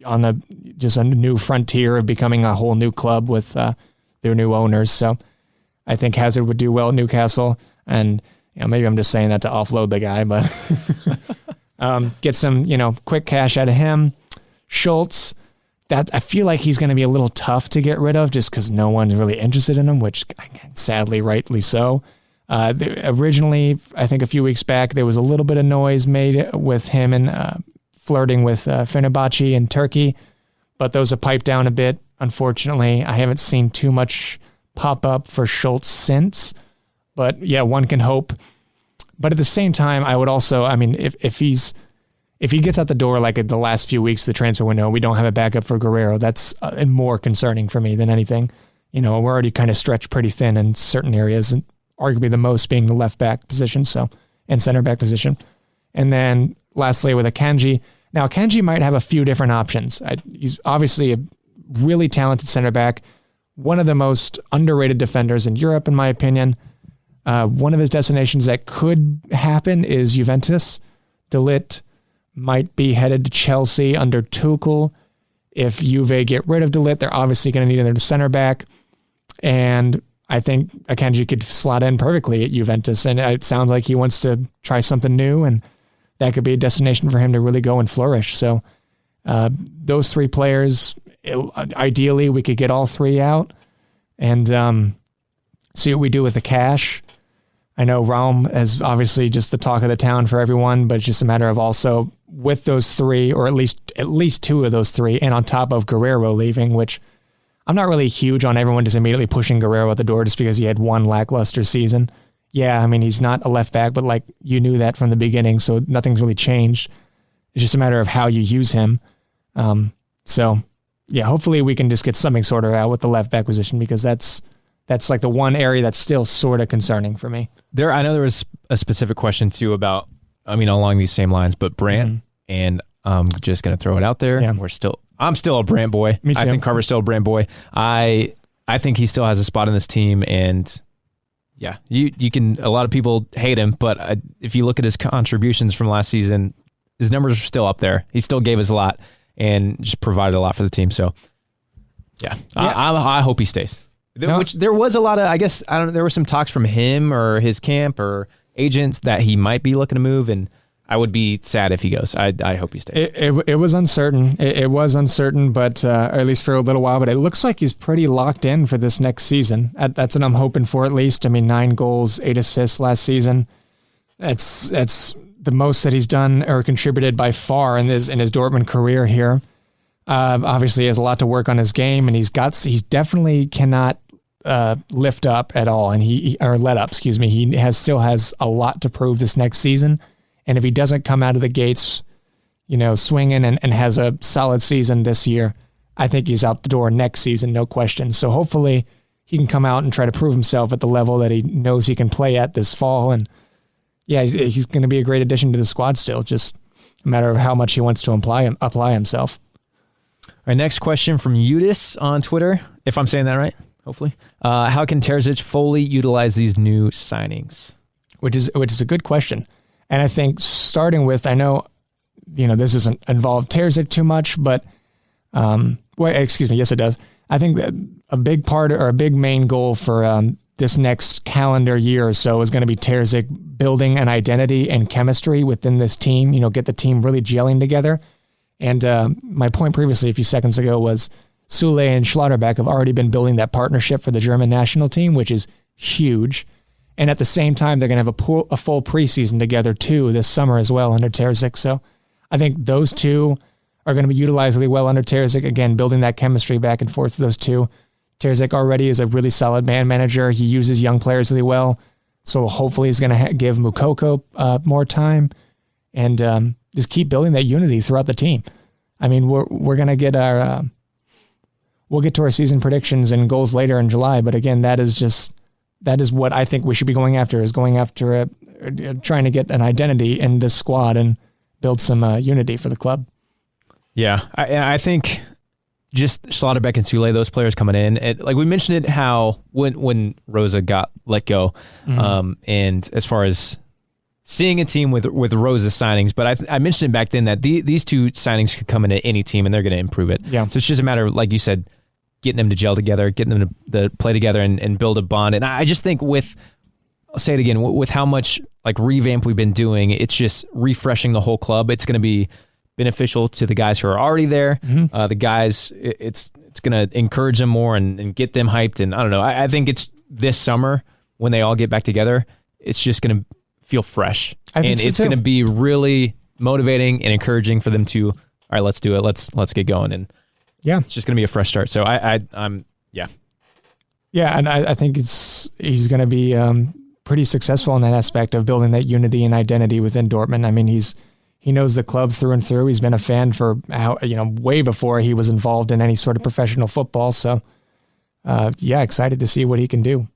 on just a new frontier of becoming a whole new club with their new owners. So I think Hazard would do well at Newcastle. And maybe I'm just saying that to offload the guy, but get some quick cash out of him. Schultz, that I feel like he's going to be a little tough to get rid of just because no one's really interested in him, which sadly, rightly so. Originally, I think a few weeks back, there was a little bit of noise made with him and flirting with Fenerbahce in Turkey. but those have piped down a bit. Unfortunately, I haven't seen too much pop up for Schultz since, but yeah, one can hope. But at the same time, I would also, I mean, if he gets out the door like at the last few weeks of the transfer window, we don't have a backup for Guerrero, that's more concerning for me than anything. You know, we're already kind of stretched pretty thin in certain areas, and arguably the most being the left back position, and center back position. And then lastly with Akanji. Now Akanji might have a few different options. He's obviously a really talented center back, one of the most underrated defenders in Europe, in my opinion. One of his destinations that could happen is Juventus. De Ligt might be headed to Chelsea under Tuchel. If Juve get rid of De Ligt, they're obviously going to need another center back. And I think Akanji could slot in perfectly at Juventus. And it sounds like he wants to try something new, and that could be a destination for him to really go and flourish. So those three players, ideally, we could get all three out and see what we do with the cash. I know Raum is obviously just the talk of the town for everyone, but it's just a matter of also with those three, or at least two of those three, and on top of Guerrero leaving, which I'm not really huge on everyone just immediately pushing Guerrero out the door just because he had one lackluster season. Yeah, I mean, he's not a left back, but like you knew that from the beginning, so nothing's really changed. It's just a matter of how you use him. So yeah, hopefully we can just get something sorted out with the left back position, because that's like the one area that's still sort of concerning for me. I know there was a specific question too about, I mean, along these same lines, but Brandt, and I'm just going to throw it out there. Yeah. I'm still a Brandt boy. Me too. I think Carver's still a Brandt boy. I think he still has a spot in this team, and yeah, you can, a lot of people hate him, but if you look at his contributions from last season, his numbers are still up there. He still gave us a lot and just provided a lot for the team. So yeah. I hope he stays. No. Which there was a lot of, I guess, I don't know, there were some talks from him or his camp or agents that he might be looking to move, and I would be sad if he goes. I hope he stays. It was uncertain. It was uncertain, but at least for a little while. But it looks like he's pretty locked in for this next season. That's what I'm hoping for, at least. I mean, 9 goals, 8 assists last season. That's the most that he's done or contributed by far in his Dortmund career here. Obviously, he has a lot to work on his game, and he's definitely cannot lift up at all, and let up. Excuse me. He still has a lot to prove this next season. And if he doesn't come out of the gates, swinging and has a solid season this year, I think he's out the door next season, no question. So hopefully he can come out and try to prove himself at the level that he knows he can play at this fall. And yeah, he's going to be a great addition to the squad still. Just a matter of how much he wants to apply himself. All right, next question from Udis on Twitter, if I'm saying that right, hopefully. How can Terzic fully utilize these new signings? Which is a good question. And I think starting with, I know, this doesn't involve Terzic too much, but, yes, it does. I think that a big part or a big main goal for this next calendar year or so is going to be Terzic building an identity and chemistry within this team, get the team really gelling together. And my point previously, a few seconds ago, was Sule and Schlotterbeck have already been building that partnership for the German national team, which is huge. And at the same time, they're going to have a full preseason together, too, this summer as well under Terzic. So I think those two are going to be utilized really well under Terzic. Again, building that chemistry back and forth with those two. Terzic already is a really solid man manager. He uses young players really well. So hopefully he's going to give Moukoko more time and just keep building that unity throughout the team. I mean, we're going to get we'll get to our season predictions and goals later in July. But again, that is what I think we should be going after, trying to get an identity in this squad and build some unity for the club. Yeah, I think just Schlotterbeck and Sule, those players coming in, like we mentioned it, how when Rosa got let go, and as far as seeing a team with Rosa signings, but I mentioned it back then that these two signings could come into any team and they're going to improve it. Yeah. So it's just a matter of, like you said, getting them to gel together, getting them to play together and build a bond. And I just think I'll say it again, with how much like revamp we've been doing, it's just refreshing the whole club. It's going to be beneficial to the guys who are already there. The guys, it's going to encourage them more and get them hyped. And I don't know, I think it's this summer when they all get back together, it's just going to feel fresh. And it's going to be really motivating and encouraging for them to, all right, let's do it. Let's get going. And Yeah. It's just going to be a fresh start. So I'm. Yeah, and I think he's going to be pretty successful in that aspect of building that unity and identity within Dortmund. I mean, he knows the club through and through. He's been a fan for way before he was involved in any sort of professional football. So, excited to see what he can do.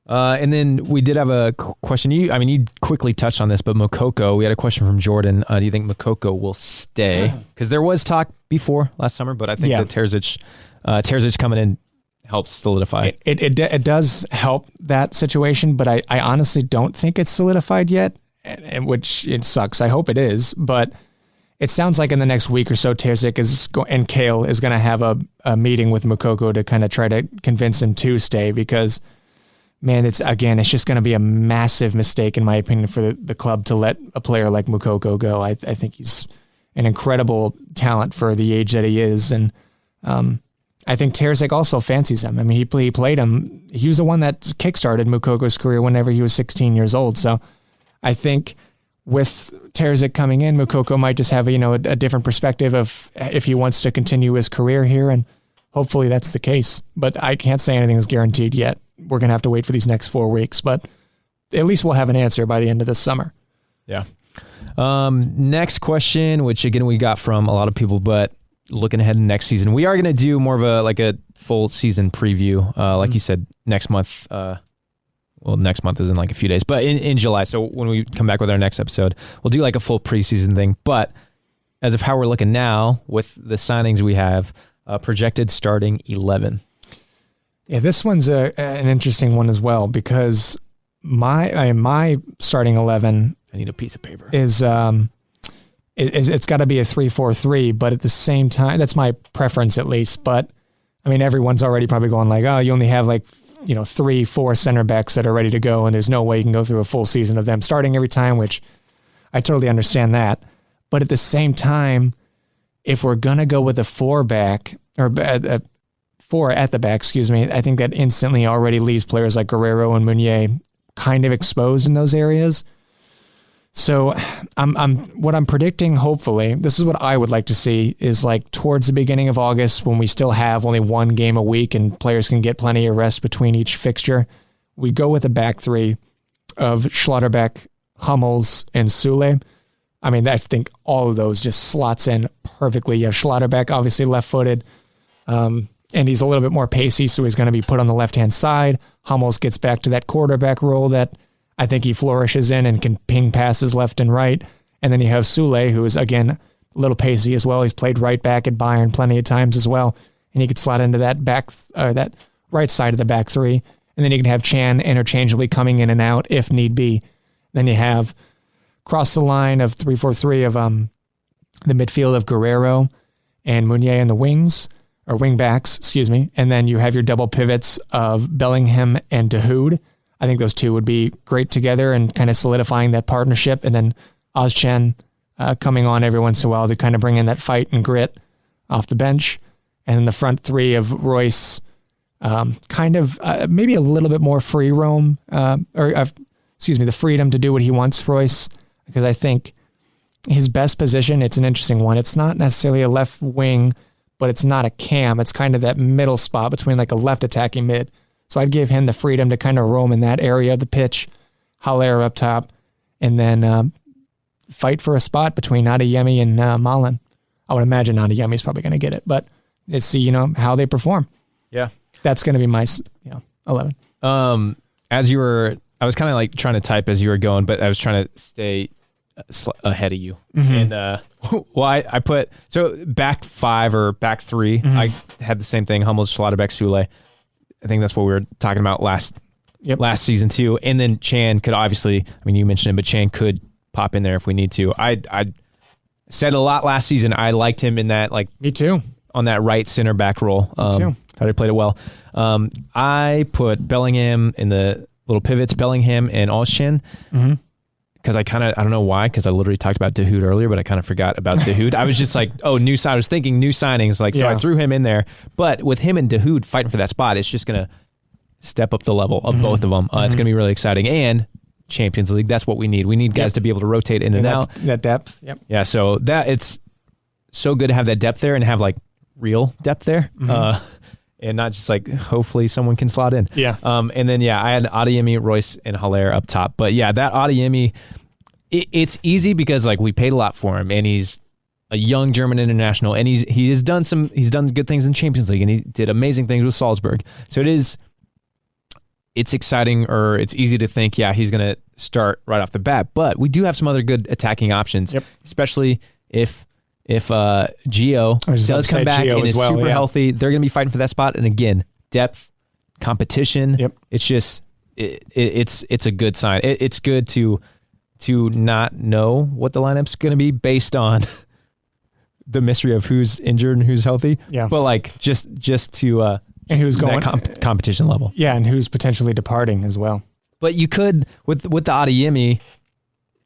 And then we did have a question. You quickly touched on this, but Moukoko, we had a question from Jordan. Do you think Moukoko will stay? Because there was talk before last summer, but I think that Terzic coming in helps solidify. It does help that situation, but I honestly don't think it's solidified yet, which it sucks. I hope it is, but it sounds like in the next week or so, Terzic and Kale is going to have a meeting with Moukoko to kind of try to convince him to stay, because man, it's just going to be a massive mistake, in my opinion, for the club to let a player like Moukoko go. I think he's an incredible talent for the age that he is, and I think Terzic also fancies him. I mean, he played him. He was the one that kickstarted Moukoko's career whenever he was 16 years old. So I think with Terzic coming in, Moukoko might just have a different perspective of if he wants to continue his career here, and hopefully that's the case. But I can't say anything is guaranteed yet. We're going to have to wait for these next 4 weeks, but at least we'll have an answer by the end of this summer. Yeah. Next question, which again we got from a lot of people, but looking ahead to next season, we are going to do more of a full season preview, like you said, next month. Next month is in like a few days, but in July. So when we come back with our next episode, we'll do like a full preseason thing. But as of how we're looking now with the signings we have, projected starting 11. Yeah, this one's an interesting one as well, because my starting 11. I need a piece of paper. Is it's got to be a 3-4-3, but at the same time, that's my preference at least. But I mean, everyone's already probably going like, oh, you only have 3-4 center backs that are ready to go, and there's no way you can go through a full season of them starting every time, which I totally understand that. But at the same time, if we're gonna go with a 4-back or 4 at the back, I think that instantly already leaves players like Guerrero and Meunier kind of exposed in those areas. So what I'm predicting, hopefully, this is what I would like to see, is like towards the beginning of August, when we still have only one game a week and players can get plenty of rest between each fixture, we go with a back three of Schlotterbeck, Hummels, and Sule. I mean, I think all of those just slots in perfectly. You have Schlotterbeck, obviously left-footed, and he's a little bit more pacey, so he's going to be put on the left-hand side. Hummels gets back to that quarterback role that I think he flourishes in and can ping passes left and right. And then you have Sule, who is, again, a little pacey as well. He's played right back at Bayern plenty of times as well. And he could slot into that that right side of the back three. And then you can have Chan interchangeably coming in and out if need be. Then you have cross the line of 3-4-3 of the midfield of Guerrero and Meunier in the wings, or wing backs, and then you have your double pivots of Bellingham and Dahoud. I think those two would be great together and kind of solidifying that partnership. And then Ozchen coming on every once in a while to kind of bring in that fight and grit off the bench. And then the front three of Royce, maybe a little bit more free roam, the freedom to do what he wants, Royce, because I think his best position, it's an interesting one. It's not necessarily a left wing, but it's not a cam. It's kind of that middle spot between like a left attacking mid. So I'd give him the freedom to kind of roam in that area of the pitch, Haller up top, and then fight for a spot between Adeyemi and Malen. I would imagine Adeyemi's probably going to get it, but let's see, how they perform. Yeah. That's going to be my 11. As you were, I was kind of like trying to type as you were going, but I was trying to stay ahead of you. Mm-hmm. And I put, so back 5 or back 3, mm-hmm. I had the same thing, Hummels, Schlotterbeck, Sule. I think that's what we were talking about last season too. And then Chan could obviously, you mentioned him, but Chan could pop in there if we need to. I said a lot last season. I liked him in that, me too, on that right center back role. Me too. Thought he played it well. I put Bellingham in the little pivots, Bellingham and Ozchen. Mm-hmm. Because I don't know why, because I literally talked about Dahoud earlier, but I kind of forgot about Dahoud. I was just like, I was thinking new signings, so I threw him in there. But with him and Dahoud fighting for that spot, it's just going to step up the level of both of them. It's going to be really exciting. And Champions League, that's what we need. We need guys to be able to rotate in and out. That depth. Yep. Yeah, so that it's so good to have that depth there and have real depth there. And not just like, hopefully someone can slot in. Yeah. And then, I had Adeyemi, Royce, and Haller up top. But yeah, that Adeyemi, it's easy because like we paid a lot for him, and he's a young German international, and he's done good things in Champions League, and he did amazing things with Salzburg. So it's exciting, or it's easy to think, he's going to start right off the bat. But we do have some other good attacking options, especially if Gio does come back and is super healthy. They're going to be fighting for that spot. And again, depth, competition. Yep. It's just it's a good sign. It's good to not know what the lineup's going to be based on the mystery of who's injured and who's healthy. Yeah. But like just to and who's going competition level. Yeah, and who's potentially departing as well. But you could with the Adeyemi.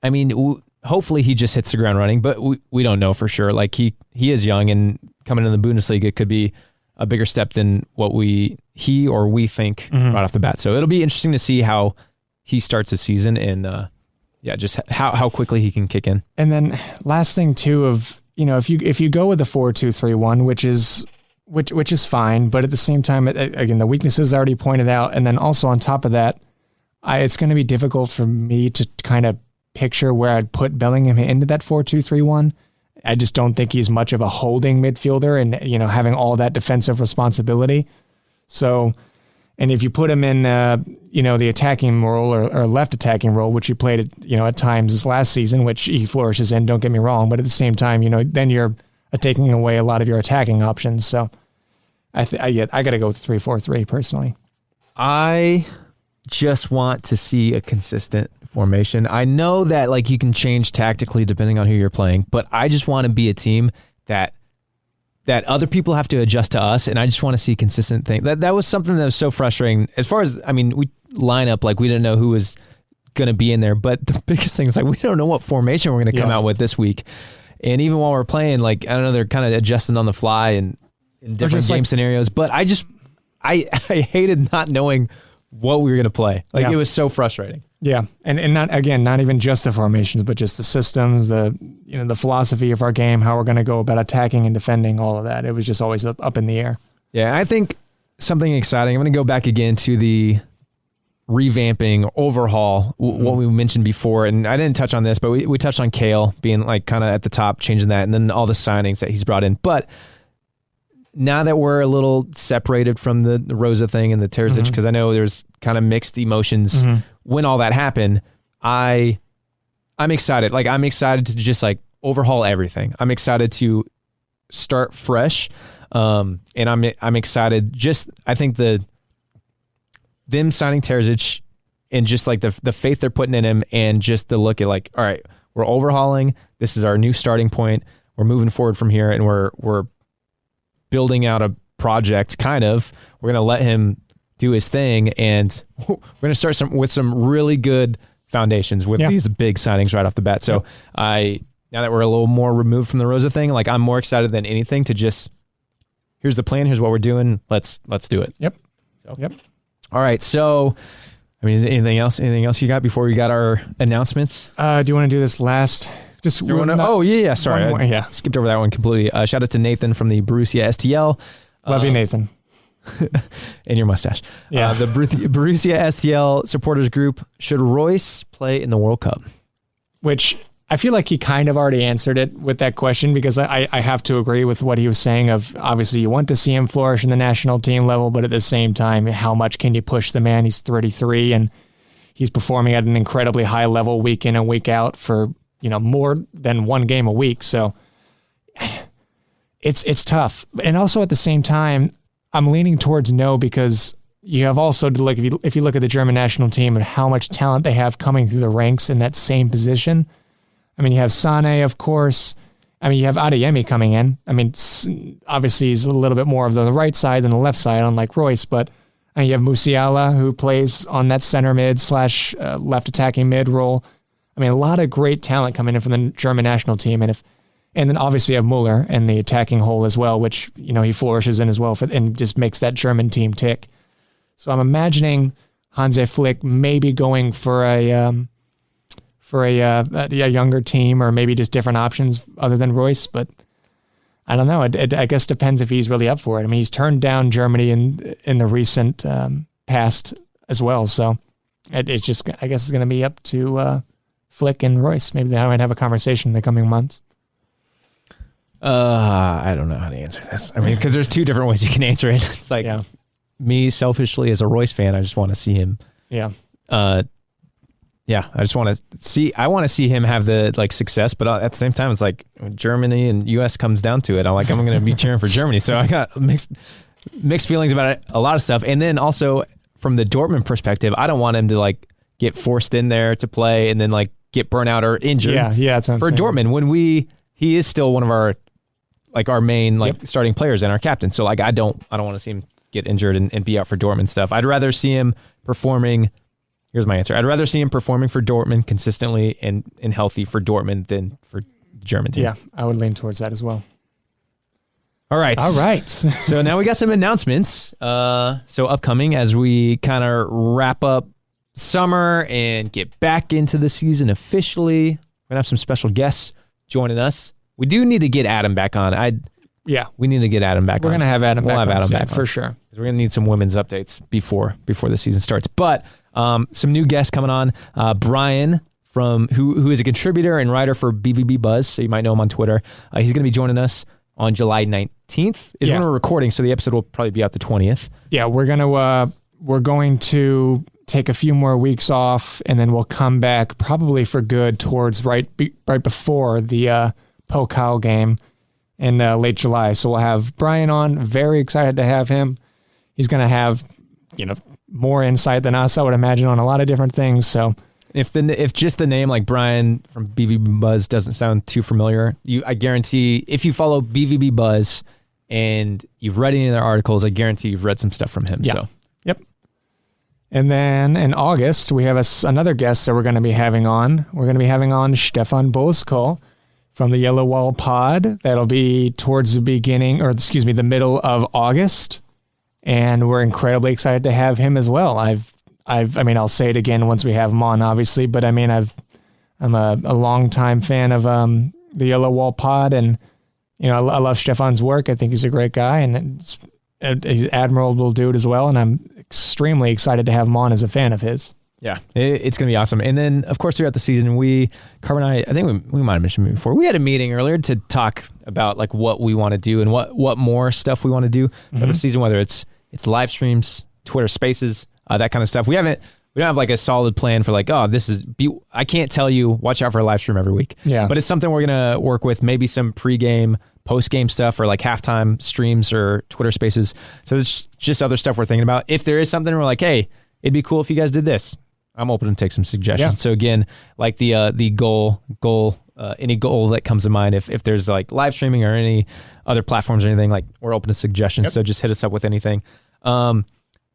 I mean, hopefully he just hits the ground running, but we don't know for sure. Like he is young, and coming in the Bundesliga could be a bigger step than what we think right off the bat. So it'll be interesting to see how he starts the season, and just how quickly he can kick in. And then last thing too, if you go with the 4-2-3-1, which is fine, but at the same time, again, the weaknesses already pointed out, and then also on top of that, it's going to be difficult for me to kind of picture where I'd put Bellingham into that 4-2-3-1. I just don't think he's much of a holding midfielder, and having all that defensive responsibility. So, and if you put him in the attacking role or left attacking role, which he played at times this last season, which he flourishes in, don't get me wrong, but at the same time, then you're taking away a lot of your attacking options. So I got to go with 3-4-3 personally. I just want to see a consistent formation. I know that like you can change tactically depending on who you're playing, but I just want to be a team that other people have to adjust to us, and I just want to see consistent thing. That was something that was so frustrating. As far as, I mean, we line up like we didn't know who was going to be in there, but the biggest thing is like we don't know what formation we're going to come out with this week. And even while we're playing, like I don't know, they're kind of adjusting on the fly and in different game scenarios. But I hated not knowing what we were going to play. Like it was so frustrating. Yeah, and not even just the formations, but just the systems, the philosophy of our game, how we're going to go about attacking and defending, all of that. It was just always up in the air. Yeah, I think something exciting. I'm going to go back again to the revamping, overhaul, what we mentioned before, and I didn't touch on this, but we touched on Kale being like kind of at the top, changing that, and then all the signings that he's brought in. But now that we're a little separated from the Rosa thing and the Terzic, because I know there's kind of mixed emotions when all that happened, I'm excited. Like I'm excited to just like overhaul everything. I'm excited to start fresh, and I'm excited. Just I think them signing Terzic and just like the faith they're putting in him, and just the look at like, all right, we're overhauling. This is our new starting point. We're moving forward from here, and we're building out a project. Kind of, we're gonna let him do his thing, and we're gonna start with some really good foundations with these big signings right off the bat. So now that we're a little more removed from the Rosa thing, like I'm more excited than anything to just, here's the plan, here's what we're doing, let's do it. Yep. All right, so I mean, is there anything else you got before we got our announcements? Do you want to do this last? Just sorry, I skipped over that one completely. Shout out to Nathan from the Borussia STL. Love you, Nathan. And your mustache. Yeah. The Borussia STL supporters group. Should Royce play in the World Cup? Which I feel like he kind of already answered it with that question, because I have to agree with what he was saying of, obviously you want to see him flourish in the national team level, but at the same time, how much can you push the man? He's 33 and he's performing at an incredibly high level week in and week out for, more than one game a week. So it's tough. And also at the same time, I'm leaning towards no, because you have also to look, if you look at the German national team and how much talent they have coming through the ranks in that same position. I mean, you have Sané, of course. I mean, you have Adeyemi coming in. I mean, obviously he's a little bit more of the right side than the left side, unlike Royce, but you have Musiala, who plays on that center mid / left attacking mid role. I mean, a lot of great talent coming in from the German national team. And then obviously you have Muller and the attacking hole as well, which, he flourishes in as well and just makes that German team tick. So I'm imagining Hansi Flick maybe going for a younger team, or maybe just different options other than Royce. But I don't know. I guess depends if he's really up for it. I mean, he's turned down Germany in the recent past as well. So it's just, I guess it's going to be up to Flick and Royce. Maybe they might have a conversation in the coming months. I don't know how to answer this. I mean, because there's two different ways you can answer it. It's like me selfishly as a Royce fan, I just want to see him. Yeah. I just want to see. I want to see him have the success, but at the same time, it's like when Germany and U.S. comes down to it, I'm going to be cheering for Germany. So I got mixed feelings about it, a lot of stuff, and then also from the Dortmund perspective, I don't want him to get forced in there to play and then get burnt out or injured. Yeah, that's what I'm for saying. Dortmund when he is still one of our our main starting players and our captain. So I don't want to see him get injured and be out for Dortmund stuff. I'd rather see him performing. Here's my answer. I'd rather see him performing for Dortmund consistently and healthy for Dortmund than for the German team. Yeah, I would lean towards that as well. All right. So now we got some announcements. So upcoming as we kind of wrap up summer and get back into the season officially. We're going to have some special guests joining us. We do need to get Adam back on. We need to get Adam back on. We're going to have Adam back on. We'll have Adam back for sure. We're going to need some women's updates before the season starts. But some new guests coming on. Brian who is a contributor and writer for BVB Buzz, so you might know him on Twitter. He's going to be joining us on July 19th is when we're recording, so the episode will probably be out the 20th. Yeah, we're going to take a few more weeks off, and then we'll come back probably for good towards right before the Pokal game in late July. So we'll have Brian on. Very excited to have him. He's going to have more insight than us, I would imagine, on a lot of different things. So if just the name like Brian from BVB Buzz doesn't sound too familiar, I guarantee if you follow BVB Buzz and you've read any of their articles, I guarantee you've read some stuff from him. Yeah. So. Yep. And then in August, we have another guest that we're going to be having on. We're going to be having on Stefan Boskol from the YellowWallPod. That'll be towards the the middle of August. And we're incredibly excited to have him as well. I'll say it again once we have him on, obviously, but I'm a longtime fan of the YellowWallPod, and I love Stefan's work. I think he's a great guy, and he's an admirable dude as well. And I'm extremely excited to have him on as a fan of his. Yeah, it's going to be awesome. And then, of course, throughout the season, Carver and I think we might have mentioned before, we had a meeting earlier to talk about what we want to do and what more stuff we want to do for the season, whether it's live streams, Twitter Spaces, that kind of stuff. We don't have a solid plan for I can't tell you, watch out for a live stream every week. Yeah. But it's something we're going to work with, maybe some pregame, postgame stuff or halftime streams or Twitter Spaces. So it's just other stuff we're thinking about. If there is something we're like, hey, it'd be cool if you guys did this, I'm open to take some suggestions. Yeah. So again, the goal, any goal that comes to mind, if there's live streaming or any other platforms or anything, we're open to suggestions. Yep. So just hit us up with anything.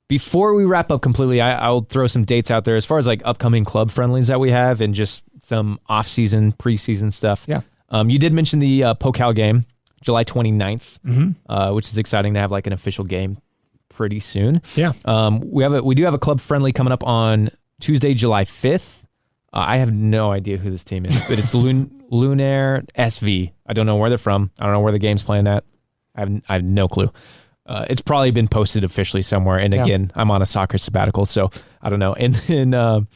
Before we wrap up completely, I'll throw some dates out there as far as upcoming club friendlies that we have and just some off-season, preseason stuff. Yeah. You did mention the Pokal game, July 29th, which is exciting to have an official game pretty soon. Yeah. We do have a club friendly coming up on Tuesday, July 5th. I have no idea who this team is, but it's Lunaire SV. I don't know where they're from. I don't know where the game's playing at. I have no clue. It's probably been posted officially somewhere. And again, I'm on a soccer sabbatical, so I don't know. And then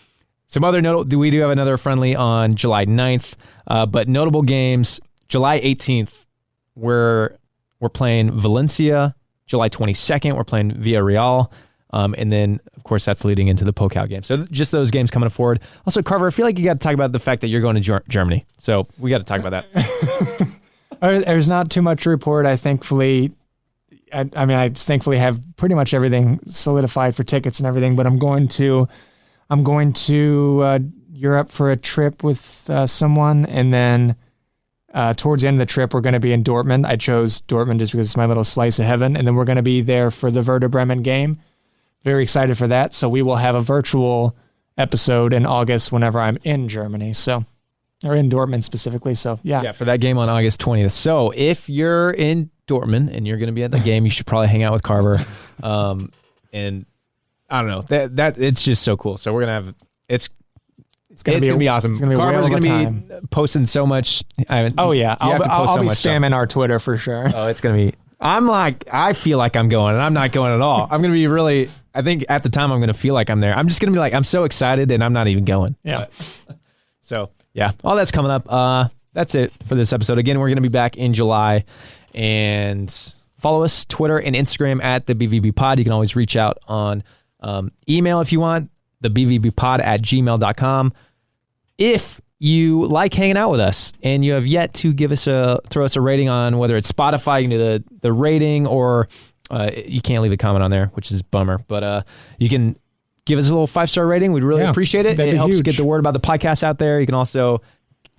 some other we do have another friendly on July 9th, but notable games, July 18th, we're playing Valencia. July 22nd, we're playing Villarreal. And then, of course, that's leading into the Pokal game. So just those games coming forward. Also, Carver, I feel like you got to talk about the fact that you're going to Germany. So we got to talk about that. There's not too much to report. I thankfully have pretty much everything solidified for tickets and everything. But I'm going to Europe for a trip with someone, and then towards the end of the trip, we're going to be in Dortmund. I chose Dortmund just because it's my little slice of heaven, and then we're going to be there for the Werder Bremen game. Very excited for that. So we will have a virtual episode in August whenever I'm in Germany. Or in Dortmund specifically. So yeah, for that game on August 20th. So if you're in Dortmund and you're going to be at the game, you should probably hang out with Carver. And I don't know, that it's just so cool. So we're going to have It's gonna be awesome. It's gonna be Carver's going gonna to be posting so much. Oh yeah, I'll be much spamming our Twitter for sure. Oh, it's gonna be. I feel like I'm going, and I'm not going at all. I'm gonna be really. I think at the time I'm gonna feel like I'm there. I'm just gonna be like, I'm so excited, and I'm not even going. Yeah. So yeah, all that's coming up. That's it for this episode. Again, we're gonna be back in July, and follow us Twitter and Instagram at the BVB Pod. You can always reach out on email if you want, the bvbpod@gmail.com. If you like hanging out with us and you have yet to throw us a rating on whether it's Spotify, you can do the rating, or you can't leave a comment on there, which is a bummer, but you can give us a little 5-star rating. We'd really appreciate it. It helps get the word about the podcast out there. You can also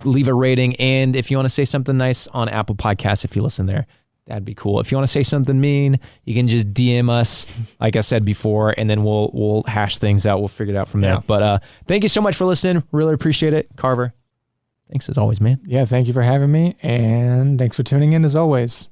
leave a rating, and if you want to say something nice on Apple Podcasts, if you listen there, that'd be cool. If you want to say something mean, you can just DM us, like I said before, and then we'll hash things out. We'll figure it out from there. But thank you so much for listening. Really appreciate it. Carver, thanks as always, man. Yeah, thank you for having me, and thanks for tuning in as always.